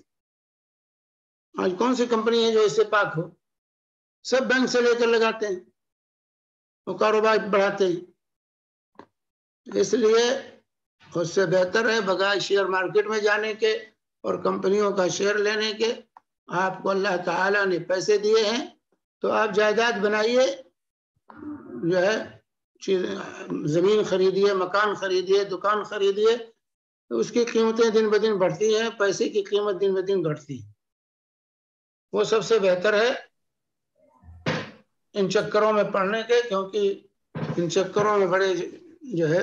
آج کون سی کمپنی ہے جو اس سے پاک ہو؟ سب بینک سے لے کر لگاتے ہیں اور کاروبار بڑھاتے ہیں. اس لیے اس سے بہتر ہے بغیر شیئر مارکیٹ میں جانے کے اور کمپنیوں کا شیئر لینے کے، آپ کو اللہ تعالیٰ نے پیسے دیے ہیں تو آپ جائیداد بنائیے، جو ہے زمین خریدیے، مکان خریدیے، دکان خریدیے، تو اس کی قیمتیں دن بدن بڑھتی ہیں، پیسے کی قیمت دن بدن گھٹتی ہے. وہ سب سے بہتر ہے ان چکروں میں پڑنے کے، کیونکہ ان چکروں میں بڑے جو ہے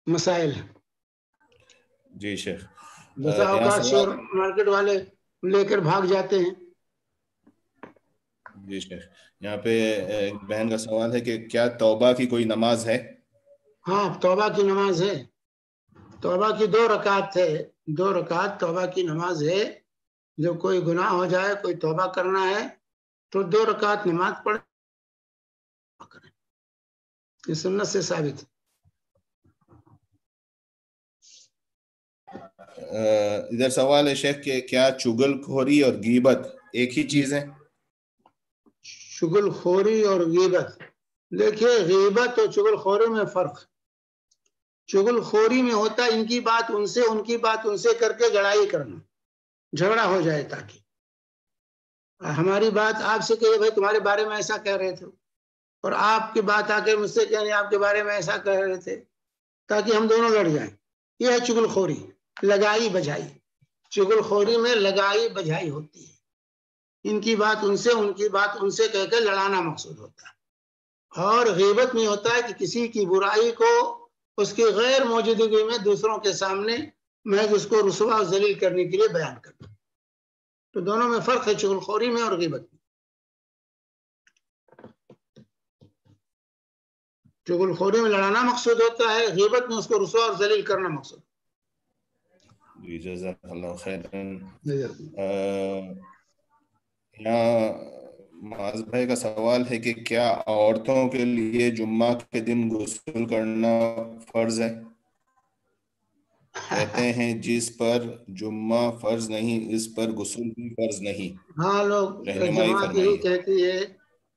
مسائل ہیں. جی شیخ، بسا اوقات شیئر مارکیٹ والے لے کر بھاگ جاتے ہیں. جی شیخ، یہاں پہ ایک بہن کا سوال ہے کہ کیا توبہ کی کوئی نماز ہے؟ ہاں توبہ کی نماز ہے. توبہ کی 2 رکعت ہے، 2 رکعت توبہ کی نماز ہے. جب کوئی گناہ ہو جائے، کوئی توبہ کرنا ہے تو 2 رکعت نماز پڑھ کریں. یہ سنت سے ثابت ہے. ادھر سوال ہے شیخ کہ کیا چغل خوری اور غیبت ایک ہی چیز ہے؟ چغل خوری اور غیبت، دیکھیے غیبت اور چغل خوری میں فرق. چغل خوری میں ہوتا ہے ان کی بات ان سے، ان کی بات ان سے کر کے لڑائی کرنا، جھگڑا ہو جائے، تاکہ ہماری بات آپ سے کہے بھائی تمہارے بارے میں ایسا کہہ رہے تھے، اور آپ کی بات آ کے مجھ سے کہنے آپ کے بارے میں ایسا کہہ رہے تھے، تاکہ ہم دونوں لڑ جائیں. یہ ہے چغل خوری، لگائی بجھائی. چغل خوری میں لگائی بجھائی ہوتی ہے، ان کی بات ان سے، ان کی بات ان سے کہہ کے لڑانا مقصود ہوتا ہے. اور غیبت میں ہوتا ہے کہ کسی کی برائی کو اس کی غیر موجودگی میں دوسروں کے سامنے محض اس کو رسوا اور ذلیل کرنے کے لیے بیان کرنا. تو دونوں میں فرق ہے، چغل خوری میں اور غیبت میں. چغل خوری میں لڑانا مقصود ہوتا ہے، غیبت میں اس کو رسوا اور ذلیل کرنا مقصود. جی جزاک اللہ خیرا. یہاں معاذ بھائی کا سوال ہے کہ کیا عورتوں کے لیے جمعہ کے دن غسل کرنا فرض ہے؟ کہتے ہیں جس پر جمعہ فرض نہیں اس پر غسل بھی فرض نہیں. ہاں لوگ جماعت یہی کہتی ہے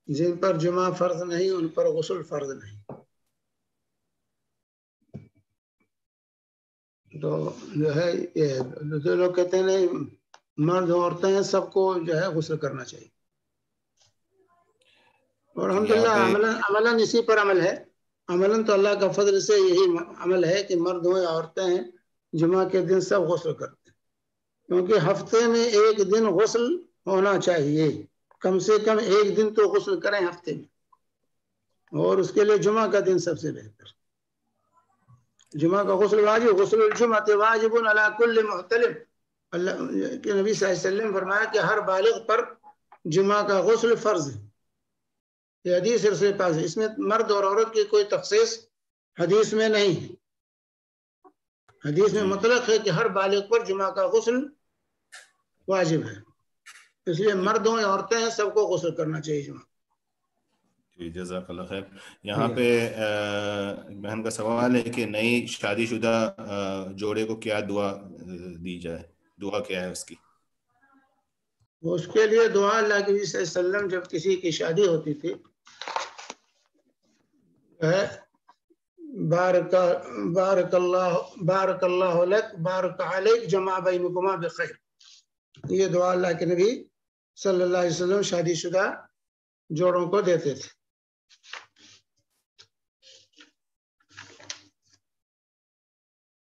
جن پر جمعہ فرض نہیں ان پر غسل فرض نہیں. تو جو ہے جو لوگ کہتے ہیں نہیں مرد عورتیں ہیں سب کو جو ہے غسل کرنا چاہیے، اور الحمدللہ عملاً اسی پر عمل ہے. عملاً تو اللہ کا فضل سے یہی عمل ہے کہ مرد ہوں یا عورتیں ہیں جمعہ کے دن سب غسل کرتے ہیں، کیونکہ ہفتے میں ایک دن غسل ہونا چاہیے، کم سے کم ایک دن تو غسل کریں ہفتے میں، اور اس کے لیے جمعہ کا دن سب سے بہتر۔ جمعہ کا غسل واجب، غسل الجمعہ واجب علی کل محتلم، اللہ کے نبی صلی اللہ علیہ وسلم فرمایا کہ ہر بالغ پر جمعہ کا غسل فرض ہے، یہ حدیث رسول پاک ہے، اس میں مرد اور عورت کی کوئی تخصیص حدیث میں نہیں ہے، حدیث میں مطلق ہے کہ ہر بالغ پر جمعہ کا غسل واجب ہے، اس لیے مرد ہوں یا عورتیں ہیں سب کو غسل کرنا چاہیے جمعہ۔ جی جزاک اللہ خیر۔ یہاں پہ بہن کا سوال ہے کہ نئی شادی شدہ جوڑے کو کیا دعا دی جائے، دعا کیا ہے اس کی؟ اس کے لیے دعا، اللہ کے نبی صلی اللہ علیہ وسلم جب کسی کی شادی ہوتی تھی بارک اللہ لک بارک علیک جمع بینکما بخیر، یہ دعا اللہ کے نبی صلی اللہ علیہ وسلم شادی شدہ جوڑوں کو دیتے تھے۔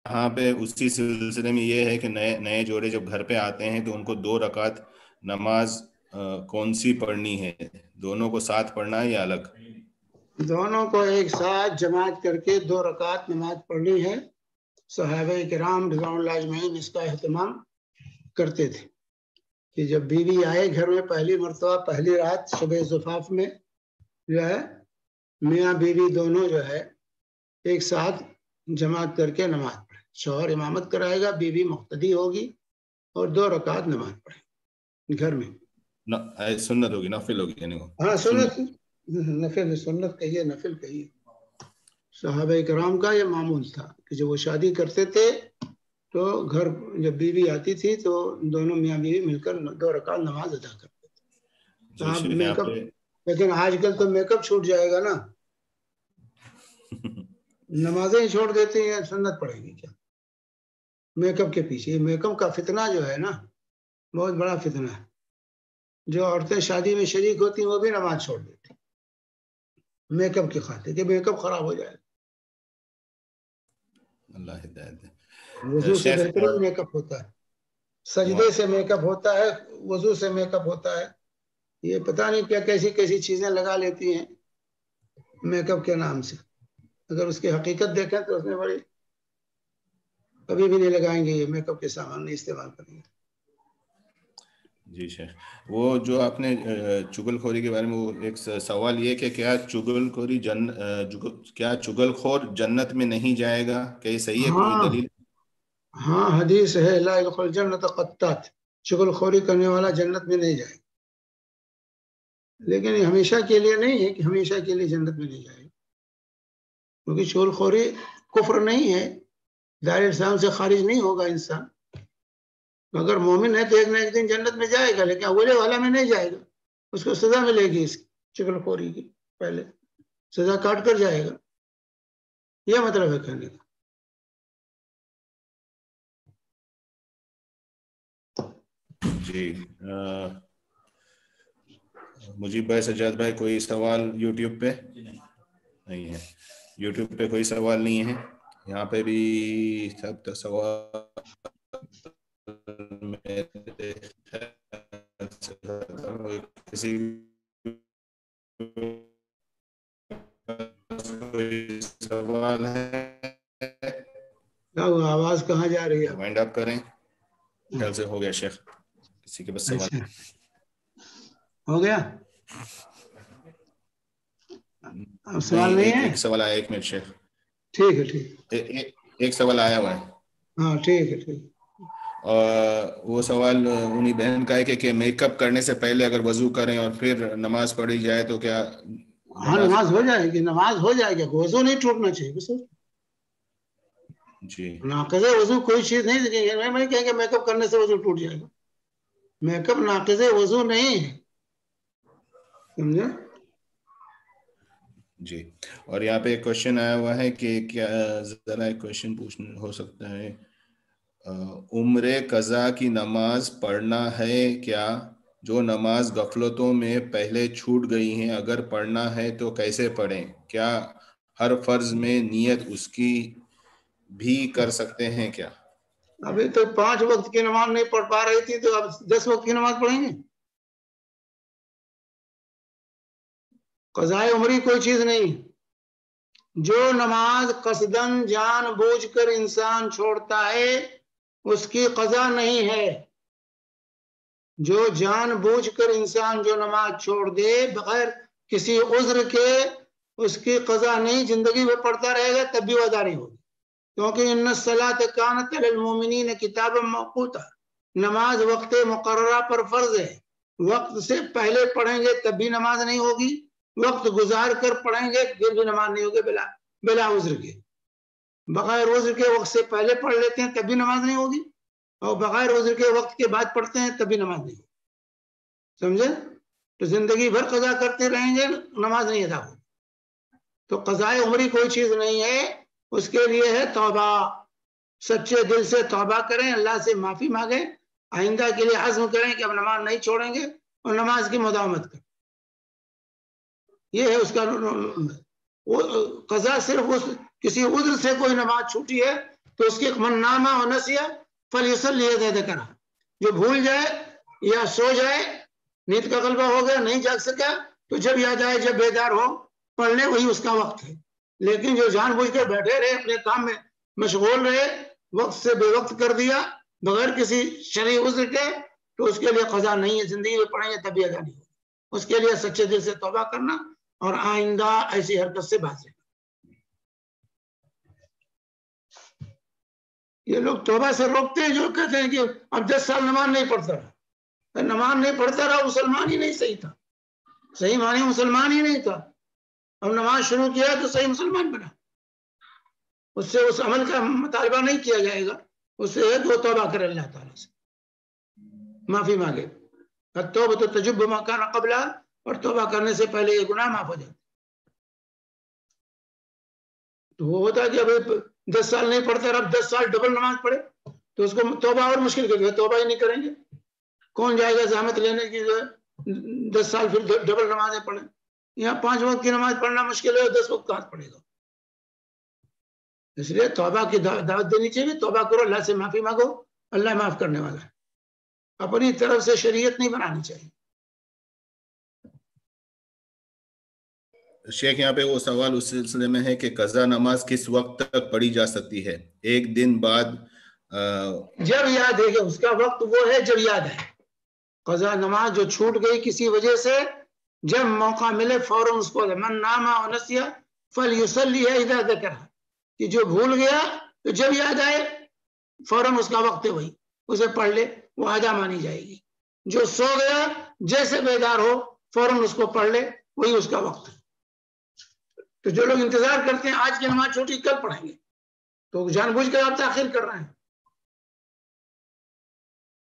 یہاں پہ اسی سلسلے میں یہ ہے کہ نئے جوڑے جب گھر پہ آتے ہیں تو ان کو 2 رکعت نماز کون سی پڑھنی ہے؟ دونوں کو ساتھ پڑھنا ہے یا الگ؟ دونوں کو ایک ساتھ جماعت کر کے 2 رکعت نماز پڑھنی ہے، صحابہ کرام رضوان اللہ اجمعین اس کا اہتمام کرتے تھے کہ جب بیوی آئے گھر میں پہلی مرتبہ پہلی رات صبح زفاف میں جو ہے میاں بیوی دونوں جو ہے ایک ساتھ جماعت کر کے نماز پڑھے، شوہر امامت کرائے گا، بیوی مقتدی ہوگی اور 2 رکعت نماز پڑھے گھر میں۔ سنت ہوگی، نفل ہوگی یعنی وہ؟ ہاں سنت، نفل سنت کہیے نفل کہیے، صحابہ کرام کا یہ معمول تھا کہ جب وہ شادی کرتے تھے تو گھر جب بیوی آتی تھی تو دونوں میاں بیوی مل کر 2 رکعت نماز ادا کرتے تھے۔ لیکن آج کل تو میک اپ چھوٹ جائے گا نا، نمازیں ہی چھوڑ دیتی ہیں، سنت پڑے گی کیا میک اپ کے پیچھے؟ یہ میک اپ کا فتنہ جو ہے نا بہت بڑا فتنہ ہے، جو عورتیں شادی میں شریک ہوتی ہیں وہ بھی نماز چھوڑ دیتی میک اپ کی خاطر کہ میک اپ خراب ہو جائے۔ اللہ ہدایت دے۔ وضو سے بہترین میک اپ ہوتا ہے، سجدے سے میک اپ ہوتا ہے، وضو سے میک اپ ہوتا ہے، یہ پتہ نہیں کیا کیسی کیسی چیزیں لگا لیتی ہیں میک اپ کے نام سے، اگر اس کی حقیقت دیکھیں تو اس میں بڑی، کبھی بھی نہیں لگائیں گے یہ میک اپ کے سامان نہیں استعمال کریں گے۔ جی شیخ، وہ جو آپ نے چگل خوری کے بارے میں وہ ایک سوال یہ کہ کیا چگل خوری کیا چگل خور جنت میں نہیں جائے گا؟ کہ یہ صحیح ہے؟ کوئی دلیل؟ ہاں حدیث ہے لا يدخل الجنت قطات، چگل خوری کرنے والا جنت میں نہیں جائے، لیکن یہ ہمیشہ کے لیے نہیں ہے کہ ہمیشہ کے لیے جنت میں نہیں جائے، کیونکہ چگل خوری کفر نہیں ہے، دائرہ اسلام سے خارج نہیں ہوگا انسان، اگر مومن ہے تو ایک نہ ایک دن جنت میں جائے گا، لیکن اولے والا میں نہیں جائے گا، اس کو سزا ملے گی اس چگل خوری کی، پہلے سزا کاٹ کر جائے گا، یہ مطلب ہے کہنے کا۔ جی مجیب بھائی، سجاد بھائی، کوئی سوال یوٹیوب پہ نہیں ہے؟ یوٹیوب پہ کوئی سوال نہیں ہے، یہاں پہ بھی سب سوال کسی سوال ہے؟ آواز کہاں جا رہی ہے؟ وائنڈ اپ کریں، خیال سے ہو گیا شیخ، کسی کے بس سوال ہو گیا؟ سوال نہیں ہے؟ ایک سوال آیا، 1 منٹ شیخ، ٹھیک ہے ٹھیک، ایک سوال آیا ہوا ہے۔ ہاں ٹھیک ہے ٹھیک۔ اور وہ سوال انہی بہن کا ہے کہ میک اپ کرنے سے پہلے اگر وضو کریں اور پھر نماز پڑھی جائے تو کیا؟ ہاں نماز ہو جائے گی، نماز ہو جائے گی، وضو نہیں ٹوٹنا چاہیے بس۔ جی ناقض وضو کوئی چیز نہیں، میں نہیں کہیں کہ میک اپ کرنے سے وضو ٹوٹ جائے گا، میک اپ ناقض وضو نہیں ہے، سمجھے؟ جی، اور یہاں پہ ایک کوشچن آیا ہوا ہے کہ کیا ذرا ایک کوشچن پوچھنا ہو سکتا ہے، عمر قضا کی نماز پڑھنا ہے کیا؟ جو نماز غفلتوں میں پہلے چھوٹ گئی ہیں اگر پڑھنا ہے تو کیسے پڑھیں؟ کیا ہر فرض میں نیت اس کی بھی کر سکتے ہیں کیا؟ ابھی تو 5 وقت کی نماز نہیں پڑھ پا رہی تھی تو اب 10 وقت کی نماز پڑھیں گے؟ قضائے عمری کوئی چیز نہیں. جو نماز قصدن جان بوجھ کر انسان چھوڑتا ہے اس کی قضا نہیں ہے. جو جان بوجھ کر انسان جو نماز چھوڑ دے بغیر کسی عذر کے اس کی قضا نہیں، زندگی میں پڑھتا رہے گا تب بھی وہ ادا نہیں ہوگی. کیونکہ ان الصلاۃ کانت علی المؤمنین کتابا موقوتا، نماز وقت مقررہ پر فرض ہے. وقت سے پہلے پڑھیں گے تب بھی نماز نہیں ہوگی، وقت گزار کر پڑھیں گے پھر بھی نماز نہیں ہوگی بلا عذر کے. بغیر عذر کے وقت سے پہلے پڑھ لیتے ہیں تب بھی نماز نہیں ہوگی، اور بغیر عذر کے وقت کے بعد پڑھتے ہیں تب بھی نماز نہیں ہوگی. سمجھے؟ تو زندگی بھر قضا کرتے رہیں گے نماز نہیں ادا ہوگی. تو قضائے عمری کوئی چیز نہیں ہے، اس کے لیے ہے توبہ. سچے دل سے توبہ کریں، اللہ سے معافی مانگیں، آئندہ کے لیے عزم کریں کہ اب نماز نہیں چھوڑیں گے اور نماز کی مداومت کریں. یہ ہے اس کا قضا. صرف اس کسی عذر سے کوئی نماز چھوٹی ہے تو اس کی من نامہ و نسیہ فلیصلی اذا ذکر، جو بھول جائے یا سو جائے، نیند کا غلبہ ہو گیا نہیں جاگ سکا تو جب یاد آئے جب بیدار ہو پڑھ لے، وہی اس کا وقت ہے. لیکن جو جان بوجھ کر بیٹھے رہے اپنے کام میں مشغول رہے، وقت سے بے وقت کر دیا بغیر کسی شرعی عذر کے، تو اس کے لیے قضا نہیں ہے. زندگی میں پڑھیں گے تب بھی ادا نہیں ہوگا. اس کے لیے سچے دل سے توبہ کرنا اور آئندہ ایسی حرکت سے بچنا. یہ لوگ توبہ سے روکتے ہیں، جو کہتے ہیں کہ اب 10 سال نماز نہیں پڑھتا رہا. نماز نہیں پڑھتا رہا، مسلمان ہی نہیں صحیح تھا، صحیح معنی مسلمان ہی نہیں تھا. اب نماز شروع کیا تو صحیح مسلمان بنا. اس سے اس عمل کا مطالبہ نہیں کیا جائے گا، اس سے ایک وہ توبہ کرے اللہ تعالیٰ سے، معافی مانگے. التوبۃ تجب ما کان قبلھا، اور توبہ کرنے سے پہلے یہ گناہ معاف ہو جاتے. تو وہ ہوتا ہے کہ اب 10 سال نہیں پڑھتا رہا، اب 10 سال ڈبل نماز پڑھے تو اس کو توبہ اور مشکل کر دیا. توبہ ہی نہیں کریں گے، کون جائے گا زحمت لینے کی 10 سال پھر ڈبل نمازیں پڑھیں. یہاں 5 وقت کی نماز پڑھنا مشکل ہے، 10 وقت کہاں پڑھے گا. اس لیے توبہ کی دعوت دینی چاہیے. توبہ کرو، اللہ سے معافی مانگو، اللہ معاف کرنے والا ہے. اپنی طرف سے شریعت نہیں بنانی چاہیے. شیخ یہاں پہ وہ سوال اس سلسلے میں ہے کہ قضا نماز کس وقت تک پڑھی جا سکتی ہے؟ ایک دن بعد جب یاد ہے کہ اس کا وقت وہ ہے جب یاد ہے. قضا نماز جو چھوٹ گئی کسی وجہ سے، جب موقع ملے فوراً اس کو من نام و نسیہ فلیصلی اذا ذکر، کہ جو بھول گیا تو جب یاد آئے فوراً اس کا وقت ہے وہی، اسے پڑھ لے، وہ ادا مانی جائے گی. جو سو گیا جیسے بیدار ہو فوراً اس کو پڑھ لے، وہی اس کا وقت ہے. تو جو لوگ انتظار کرتے ہیں آج کی نماز چھوٹی کل پڑھیں گے، تو جان بوجھ کر آپ تاخیر کر رہے ہیں.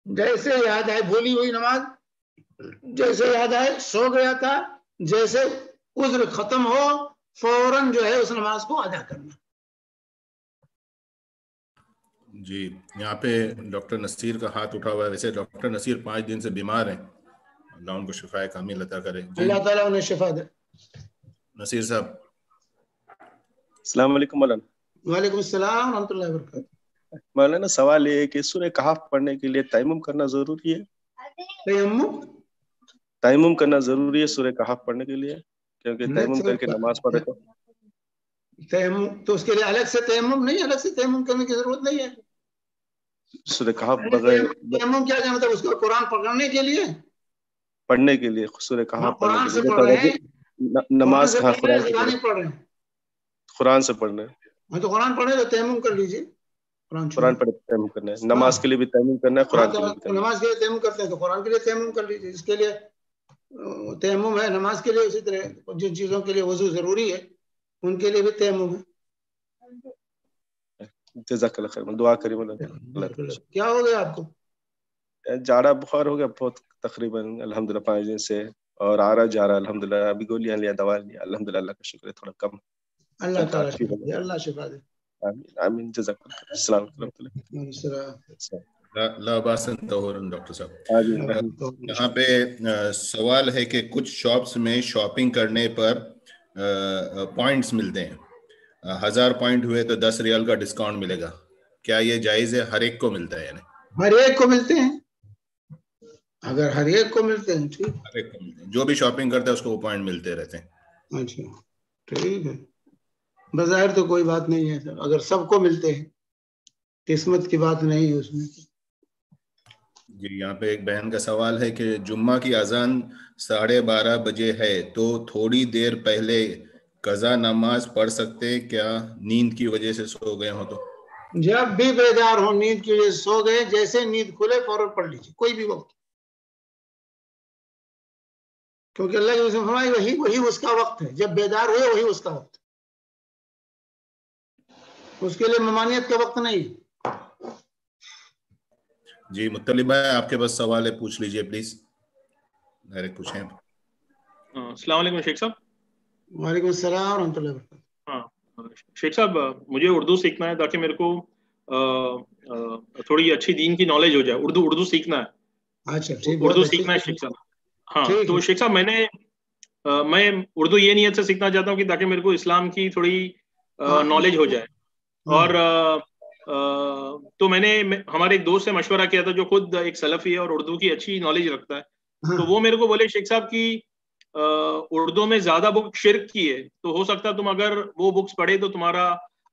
جیسے یاد آئے بھولی ہوئی نماز، جیسے یاد آئے سو گیا تھا، جیسے عذر ختم ہو فوراً جو ہے اس نماز کو ادا کرنا. جی یہاں پہ ڈاکٹر نصیر کا ہاتھ اٹھا ہوا ہے. ویسے ڈاکٹر نصیر 5 دن سے بیمار ہیں، اللہ ان کو شفا کامل عطا کرے. اللہ تعالیٰ انہیں شفا دے. نصیر صاحب السلام علیکم مولانا. وعلیکم السلام ورحمۃ اللہ وبرکاتہ. مولانا سوال یہ ہے کہ سورہ کہف پڑھنے کے لیے تیمم کرنا ضروری ہے؟ تیمم کرنا ضروری ہے سورہ کہف پڑھنے کے لیے؟ کیونکہ تیمم کر کے نماز پڑھے تو تیمم تو اس کے لیے الگ سے تیمم نہیں، الگ سے تیمم کرنے کی ضرورت نہیں ہے. سورہ کہف بغیر تیمم کیا مطلب اس کو قرآن پڑھنے کے لیے، پڑھنے کے لیے سورہ کہف قرآن سے پڑھ رہے ہیں، نماز کہاں قرآن سے پڑھ رہے ہیں، قرآن سے پڑھنا ہے. ہاں تو قرآن پڑھے تو تیمم کر لیجیے. قرآن پڑھے تیمم کرنا ہے، نماز کے لیے بھی تیمم کرنا ہے، قرآن کے لیے بھی. نماز کے لیے تیمم کرتے ہیں تو قرآن کے لیے تیمم کر لیجیے. اس کے لیے تیمم ہے نماز کے لیے. اسی طرح جن چیزوں کے لیے وضو ضروری ہے ان کے لیے بھی تیمم ہے. جزاک اللہ خیر. دعا کریں مولانا. کیا ہو گیا آپ کو؟ جاڑا بخار ہو گیا بہت، تقریباً الحمدللہ 5 دن سے، اور آ رہا جا رہا الحمدللہ. ابھی گولیاں لیا، دوا لیا، الحمدللہ اللہ کا شکر ہے تھوڑا کم. اللہ تعالیٰ اللہ شفا دے. آمین. جزاک اللہ. السلام علیکم. لا باسن طہورن. ڈاکٹر صاحب یہاں پہ سوال ہے کہ کچھ شاپس میں شاپنگ کرنے پر پوائنٹس ملتے ہیں، 1000 پوائنٹ ہوئے تو 10 ریال کا ڈسکاؤنٹ ملے گا. کیا یہ جائز ہے؟ ہر ایک کو ملتا ہے؟ یعنی ہر ایک کو ملتے ہیں. اگر ہر ایک کو ملتے ہیں ٹھیک, ہر ایک کو ملتے ہیں, جو بھی شاپنگ کرتا ہے اس کو وہ پوائنٹ ملتے رہتے ہیں. اچھا ٹھیک ہے. بظاہر تو کوئی بات نہیں ہے سر, اگر سب کو ملتے ہیں, قسمت کی بات نہیں ہے اس میں. جی یہاں پہ ایک بہن کا سوال ہے کہ جمعہ کی اذان 12:30 بجے ہے تو تھوڑی دیر پہلے قضا نماز پڑھ سکتے کیا نیند کی وجہ سے سو گئے ہوں تو؟ جب بھی بیدار ہو, نیند کی وجہ سے سو گئے, جیسے نیند کھلے فوراً پڑھ لیجیے کوئی بھی وقت, کیونکہ اللہ کے رسول فرمائے وہی اس کا وقت ہے. جب بیدار ہوئے وہی اس کا وقت, اس کے لیے ممانعت کا وقت نہیں. جی مطلب بھائی آپ کے پاس سوال ہے, پوچھ لیجئے پلیز, ڈائریکٹ پوچھیں. السلام علیکم شیخ صاحب. وعلیکم السلام ورحمۃ اللہ وبرکاتہ. ہاں شیخ صاحب, مجھے اردو سیکھنا ہے تاکہ میرے کو تھوڑی اچھی دین کی نالج ہو جائے. اردو سیکھنا ہے. اچھا ٹھیک, اردو سیکھنا ہے شیخ صاحب. ہاں تو شیخ صاحب میں اردو یہ نیت سے سیکھنا چاہتا ہوں کہ تاکہ میرے کو اسلام کی تھوڑی نالج ہو جائے. اور تو میں نے ہمارے ایک دوست سے مشورہ کیا تھا جو خود ایک سلفی ہے اور اردو کی اچھی نالج رکھتا ہے. تو وہ میرے کو بولے شیخ صاحب کی اردو میں زیادہ بک شرک کی ہے, تو ہو سکتا ہے تم اگر وہ بکس پڑھے تو تمہارا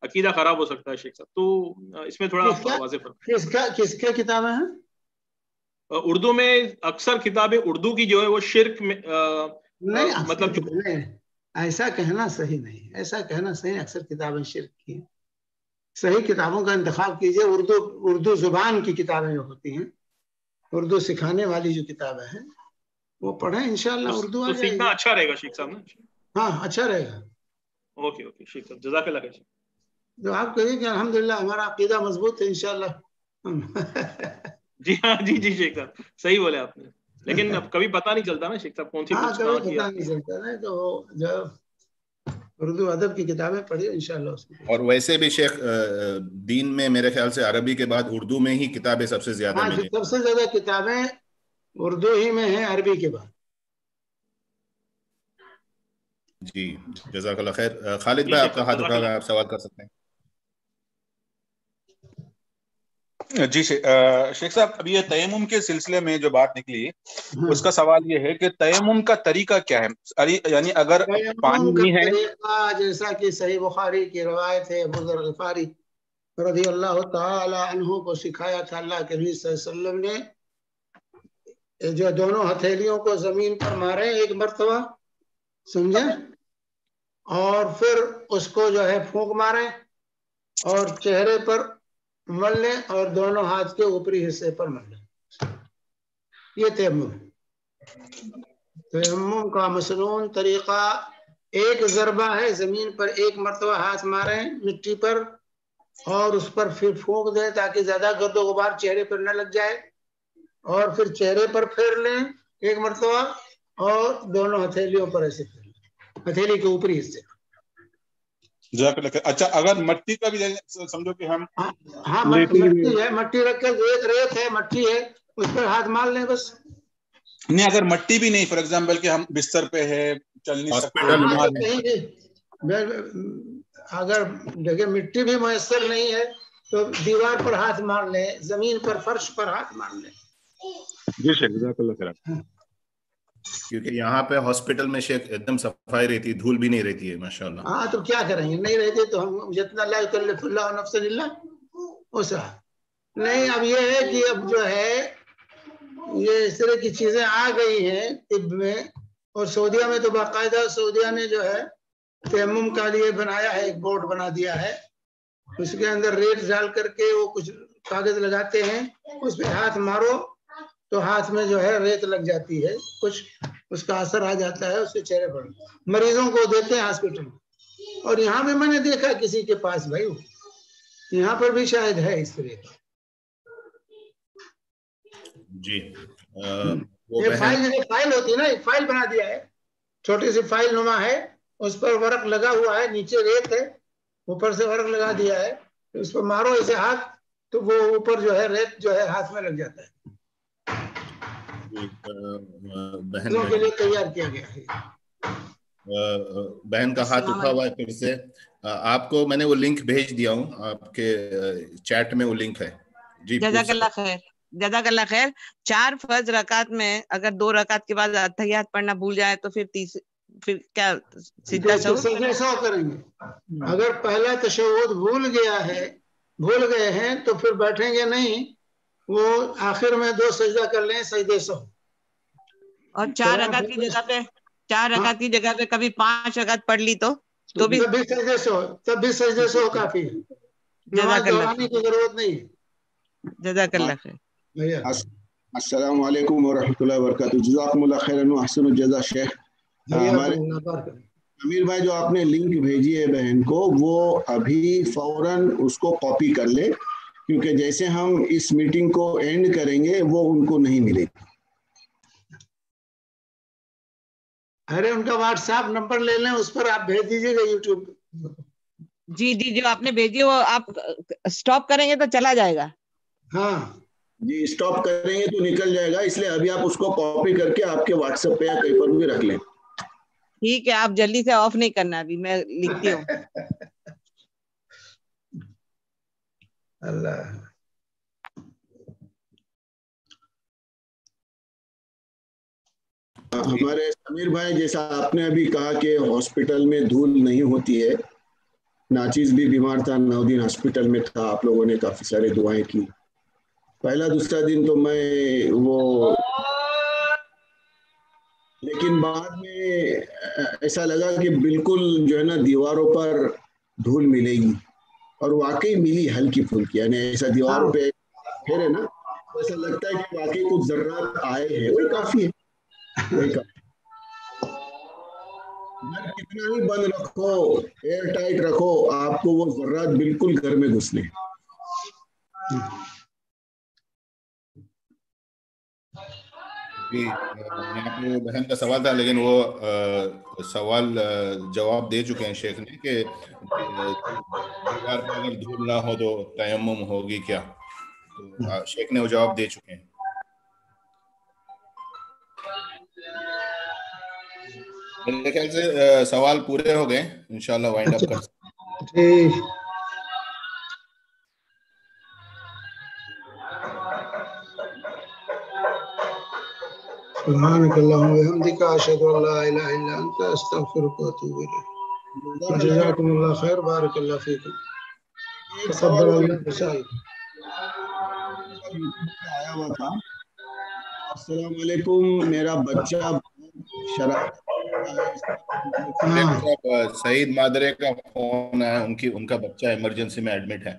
عقیدہ خراب ہو سکتا ہے شیخ صاحب. تو اس میں تھوڑا واضح فرق. کس کے کتابیں ہیں؟ اردو میں اکثر کتابیں اردو کی جو ہے وہ شرک میں نہیں, مطلب ایسا کہنا صحیح نہیں, ایسا کہنا صحیح. اکثر کتابیں شرک کی ہیں. صحیح کتابوں کا انتخاب کیجئے. اردو زبان کی کتابیں جو ہوتی ہیں, اردو سکھانے والی جو کتابیں ہیں وہ پڑھیں, انشاءاللہ اردو آ جائے گی. سیکھنا اچھا رہے گا شیخ صاحب نا. ہاں اچھا رہے گا. اوکے شیخ صاحب, جزاک اللہ خیر. جو آپ کہیے کہ الحمدللہ ہمارا عقیدہ مضبوط ہے انشاءاللہ. جی ہاں جی شیخ صاحب صحیح بولے آپ نے, لیکن اب کبھی پتہ نہیں چلتا نا شیخ صاحب کون سی بکس کہاں کی. پتہ نہیں چلتا نا, تو جب اردو ادب کی کتابیں پڑھیے انشاءاللہ. اور ویسے بھی شیخ دین میں میرے خیال سے عربی کے بعد اردو میں ہی کتابیں سب سے زیادہ ملیں. سب سے زیادہ کتابیں اردو ہی میں ہیں عربی کے بعد. جی جزاک اللہ خیر. خالد بھائی آپ کا ہاتھ اٹھا رہا ہے, آپ سوال کر سکتے ہیں. جی شیخ صاحب, ابھی یہ تیمم کے سلسلے میں جو بات نکلی اس کا سوال یہ ہے کہ تیمم کا طریقہ کیا ہے؟ یعنی اگر پانی نہیں ہے, جیسا کہ صحیح بخاری کی روایت ہے, ابو ذر غفاری رضی اللہ تعالی عنہ کو سکھایا تھا اللہ کے نبی صلی اللہ علیہ وسلم نے, جو دونوں ہتھیلیوں کو زمین پر مارے ایک مرتبہ, سمجھے, اور پھر اس کو جو ہے پھونک مارے اور چہرے پر مل لیں اور دونوں ہاتھ کے اوپری حصے پر مل لیں. یہ تیمم. تیمم کا مسنون طریقہ ایک ضربہ ہے, زمین پر ایک مرتبہ ہاتھ ماریں مٹی پر اور اس پر پھر پھونک دیں تاکہ زیادہ گرد و غبار چہرے پر نہ لگ جائے, اور پھر چہرے پر پھیر لیں ایک مرتبہ اور دونوں ہتھیلیوں پر ایسے پھیر لیں, ہتھیلی کے اوپری حصے. اچھا اگر مٹی کا بھی سمجھو کہ ہم ہاں مٹی ہے, مٹی رکھ کے ریت ہے, مٹی ہے, اس پر ہاتھ مار لیں بس. نہیں اگر مٹی بھی نہیں, فار ایگزامپل کہ ہم بستر پہ ہے, چل نہیں سکتے, اگر جگہ مٹی بھی میسر نہیں ہے تو دیوار پر ہاتھ مار لیں, زمین پر فرش پر ہاتھ مار لیں. جی شیخ جزاک اللہ خیر. کیونکہ یہاں پہ ہاسپٹل میں شیخ ایک دم صفائی رہتی ہے, دھول بھی نہیں رہتی ہے ماشاءاللہ. ہاں تو کیا کریں گے, نہیں رہتے تو ہم جتنا لا یکلف اللہ نفسا الا وسعہا. نہیں اب یہ ہے کہ اب جو ہے یہ اس طرح کی چیزیں آ گئی ہیں طب میں, اور سعودیہ میں تو باقاعدہ سعودیہ نے جو ہے تیمم کا لیے بنایا ہے, ایک بورڈ بنا دیا ہے, اس کے اندر ریت ڈال کر کے وہ کچھ کاغذ لگاتے ہیں, اس پہ ہاتھ مارو تو ہاتھ میں جو ہے ریت لگ جاتی ہے, کچھ اس کا اثر آ جاتا ہے اس کے چہرے پر. مریضوں کو دیتے ہیں ہاسپٹل میں, اور یہاں بھی میں نے دیکھا کسی کے پاس, بھائی یہاں پر بھی شاید ہے اس طرح کا. جی یہ فائل ہوتی ہے نا, ایک فائل بنا دیا ہے, چھوٹی سی فائل نما ہے, اس پر ورق لگا ہوا ہے, نیچے ریت ہے, اوپر سے ورق لگا دیا ہے, اس پر مارو اسے ہاتھ تو وہ اوپر جو ہے ریت جو ہے ہاتھ میں لگ جاتا ہے. بہن کے لیے تیار کیا گیا ہے. بہن کا ہاتھ اٹھا ہوا ہے پھر سے. آپ کو میں نے وہ لنک بھیج دیا ہوں آپ کے چیٹ میں، وہ لنک ہے جی. جزاک اللہ خیر، جزاک اللہ خیر. 4 فرض رکعت میں اگر 2 رکعت کے بعد اتحیات پڑھنا بھول جائے تو پھر کیا سجدہ سہو کریں گے؟ اگر پہلا تشہد بھول گئے ہیں تو پھر بیٹھیں گے نہیں، وہ آخر میں 2 سجدہ کر لیں سجدے سہو. اور 4 رکعت کی جگہ پہ کبھی 5 رکعت پڑھ لی تو بھی تب بھی سجدے سہو کافی ہے، نماز دہرانے کی ضرورت نہیں ہے. جزاک اللہ خیر. السلام علیکم ورحمۃ اللہ وبرکاتہ. جزاکم اللہ خیرا واحسن الجزا. شیخ ہمارے امیر بھائی جو آپ نے لنک بھیجی ہے بہن کو، وہ ابھی فوراً اس کو کاپی کر لے، کیونکہ جیسے ہم اس میٹنگ کو اینڈ کریں گے وہ ان کو نہیں ملے گی. ارے ان کا واٹس ایپ نمبر لے لیں، اس پر آپ بھیج دیجیے گا یوٹیوب. جی جو آپ نے بھیجی وہ آپ سٹاپ کریں گے تو چلا جائے گا. ہاں جی سٹاپ کریں گے تو نکل جائے گا، اس لیے ابھی آپ اس کو کاپی کر کے آپ کے واٹس ایپ پہ یا کہیں پر بھی رکھ لیں. ٹھیک ہے، آپ جلدی سے آف نہیں کرنا، ابھی میں لکھتی ہوں. اللہ ہمارے سمیر بھائی، جیسا آپ نے ابھی کہا کہ ہاسپٹل میں دھول نہیں ہوتی ہے، ناچیز بھی بیمار تھا، 9 دن ہاسپٹل میں تھا، آپ لوگوں نے کافی سارے دعائیں کی. پہلا دوسرا دن تو میں لیکن بعد میں ایسا لگا کہ بالکل جو ہے نا دیواروں پر دھول ملے گی، اور واقعی ملی ہلکی پھلکی، یعنی ایسا دیواروں پہ پھیرے نا ایسا لگتا ہے کہ واقعی کچھ ذرات آئے ہیں، وہی کافی ہے. گھر کتنا ہی بند رکھو، ایئر ٹائٹ رکھو، آپ کو وہ ذرات بالکل گھر میں گھسنے. جی یہاں پہ بہن کا سوال تھا، لیکن وہ سوال جواب دے چکے ہیں شیخ نے کہ دیوار پہ اگر دھول نہ ہو تو تیمم ہوگی کیا، تو شیخ نے وہ جواب دے چکے ہیں. میرے خیال سے سوال پورے ہو گئے، انشاءاللہ وائنڈ اپ کر سکتے ہیں. سبحانك اللهم وبحمدك اشهد ان لا اله الا انت استغفرك واتوب اليك. جزاكم الله خير، بارك الله فيكم، تقبل الله بسائكم. آیا ہوا تھا، السلام علیکم، میرا بچہ سعید مادرے کا فون ہے، ان کا بچہ ایمرجنسی میں ایڈمٹ ہے.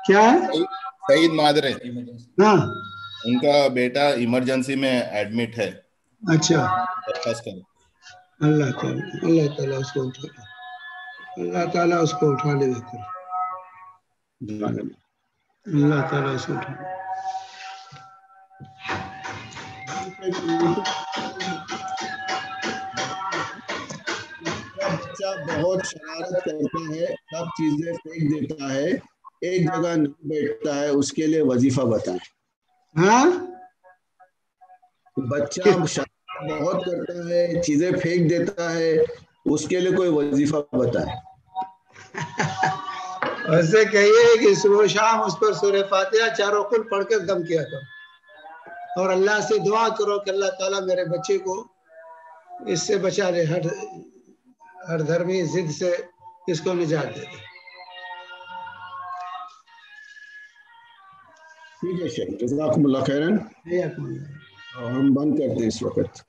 کیا ہے؟ سعید مادرے، ان کا بیٹا ایمرجنسی میں ایڈمٹ ہے. اچھا، درخواست کریں اللہ تعالیٰ اس کو اٹھا لے، اللہ تعالیٰ اس کو اٹھا لے، اللہ تعالیٰ اس کو اٹھا لے. بچہ بہت شرارت کرتا ہے، سب چیزیں پھینک دیتا ہے، ایک جگہ نہیں بیٹھتا ہے، اس کے لیے وظیفہ بتائیں. ہاں بچہ شرارت بہت کرتا ہے، چیزیں پھینک دیتا ہے، اس کے لیے کوئی وظیفہ بتائیں. ایسے کہیے کہ صبح شام اس پر سورہ فاتحہ چاروں کل پڑھ کے دم کیا کرو، اور اللہ سے دعا کرو کہ اللہ تعالیٰ میرے بچے کو اس سے بچا لے، ہر دھرمی ضد سے اس کو نجات دے دے. ٹھیک ہے شیخ، جزاکم اللہ خیرن. ہم بند کرتے ہیں اس وقت.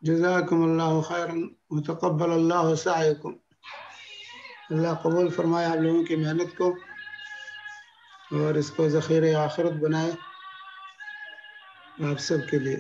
جزاکم اللہ خیرن وتقبل اللہ سعیکم. اللہ قبول فرمائے آپ لوگوں کی محنت کو، اور اس کو ذخیرہ آخرت بنائے آپ سب کے لیے.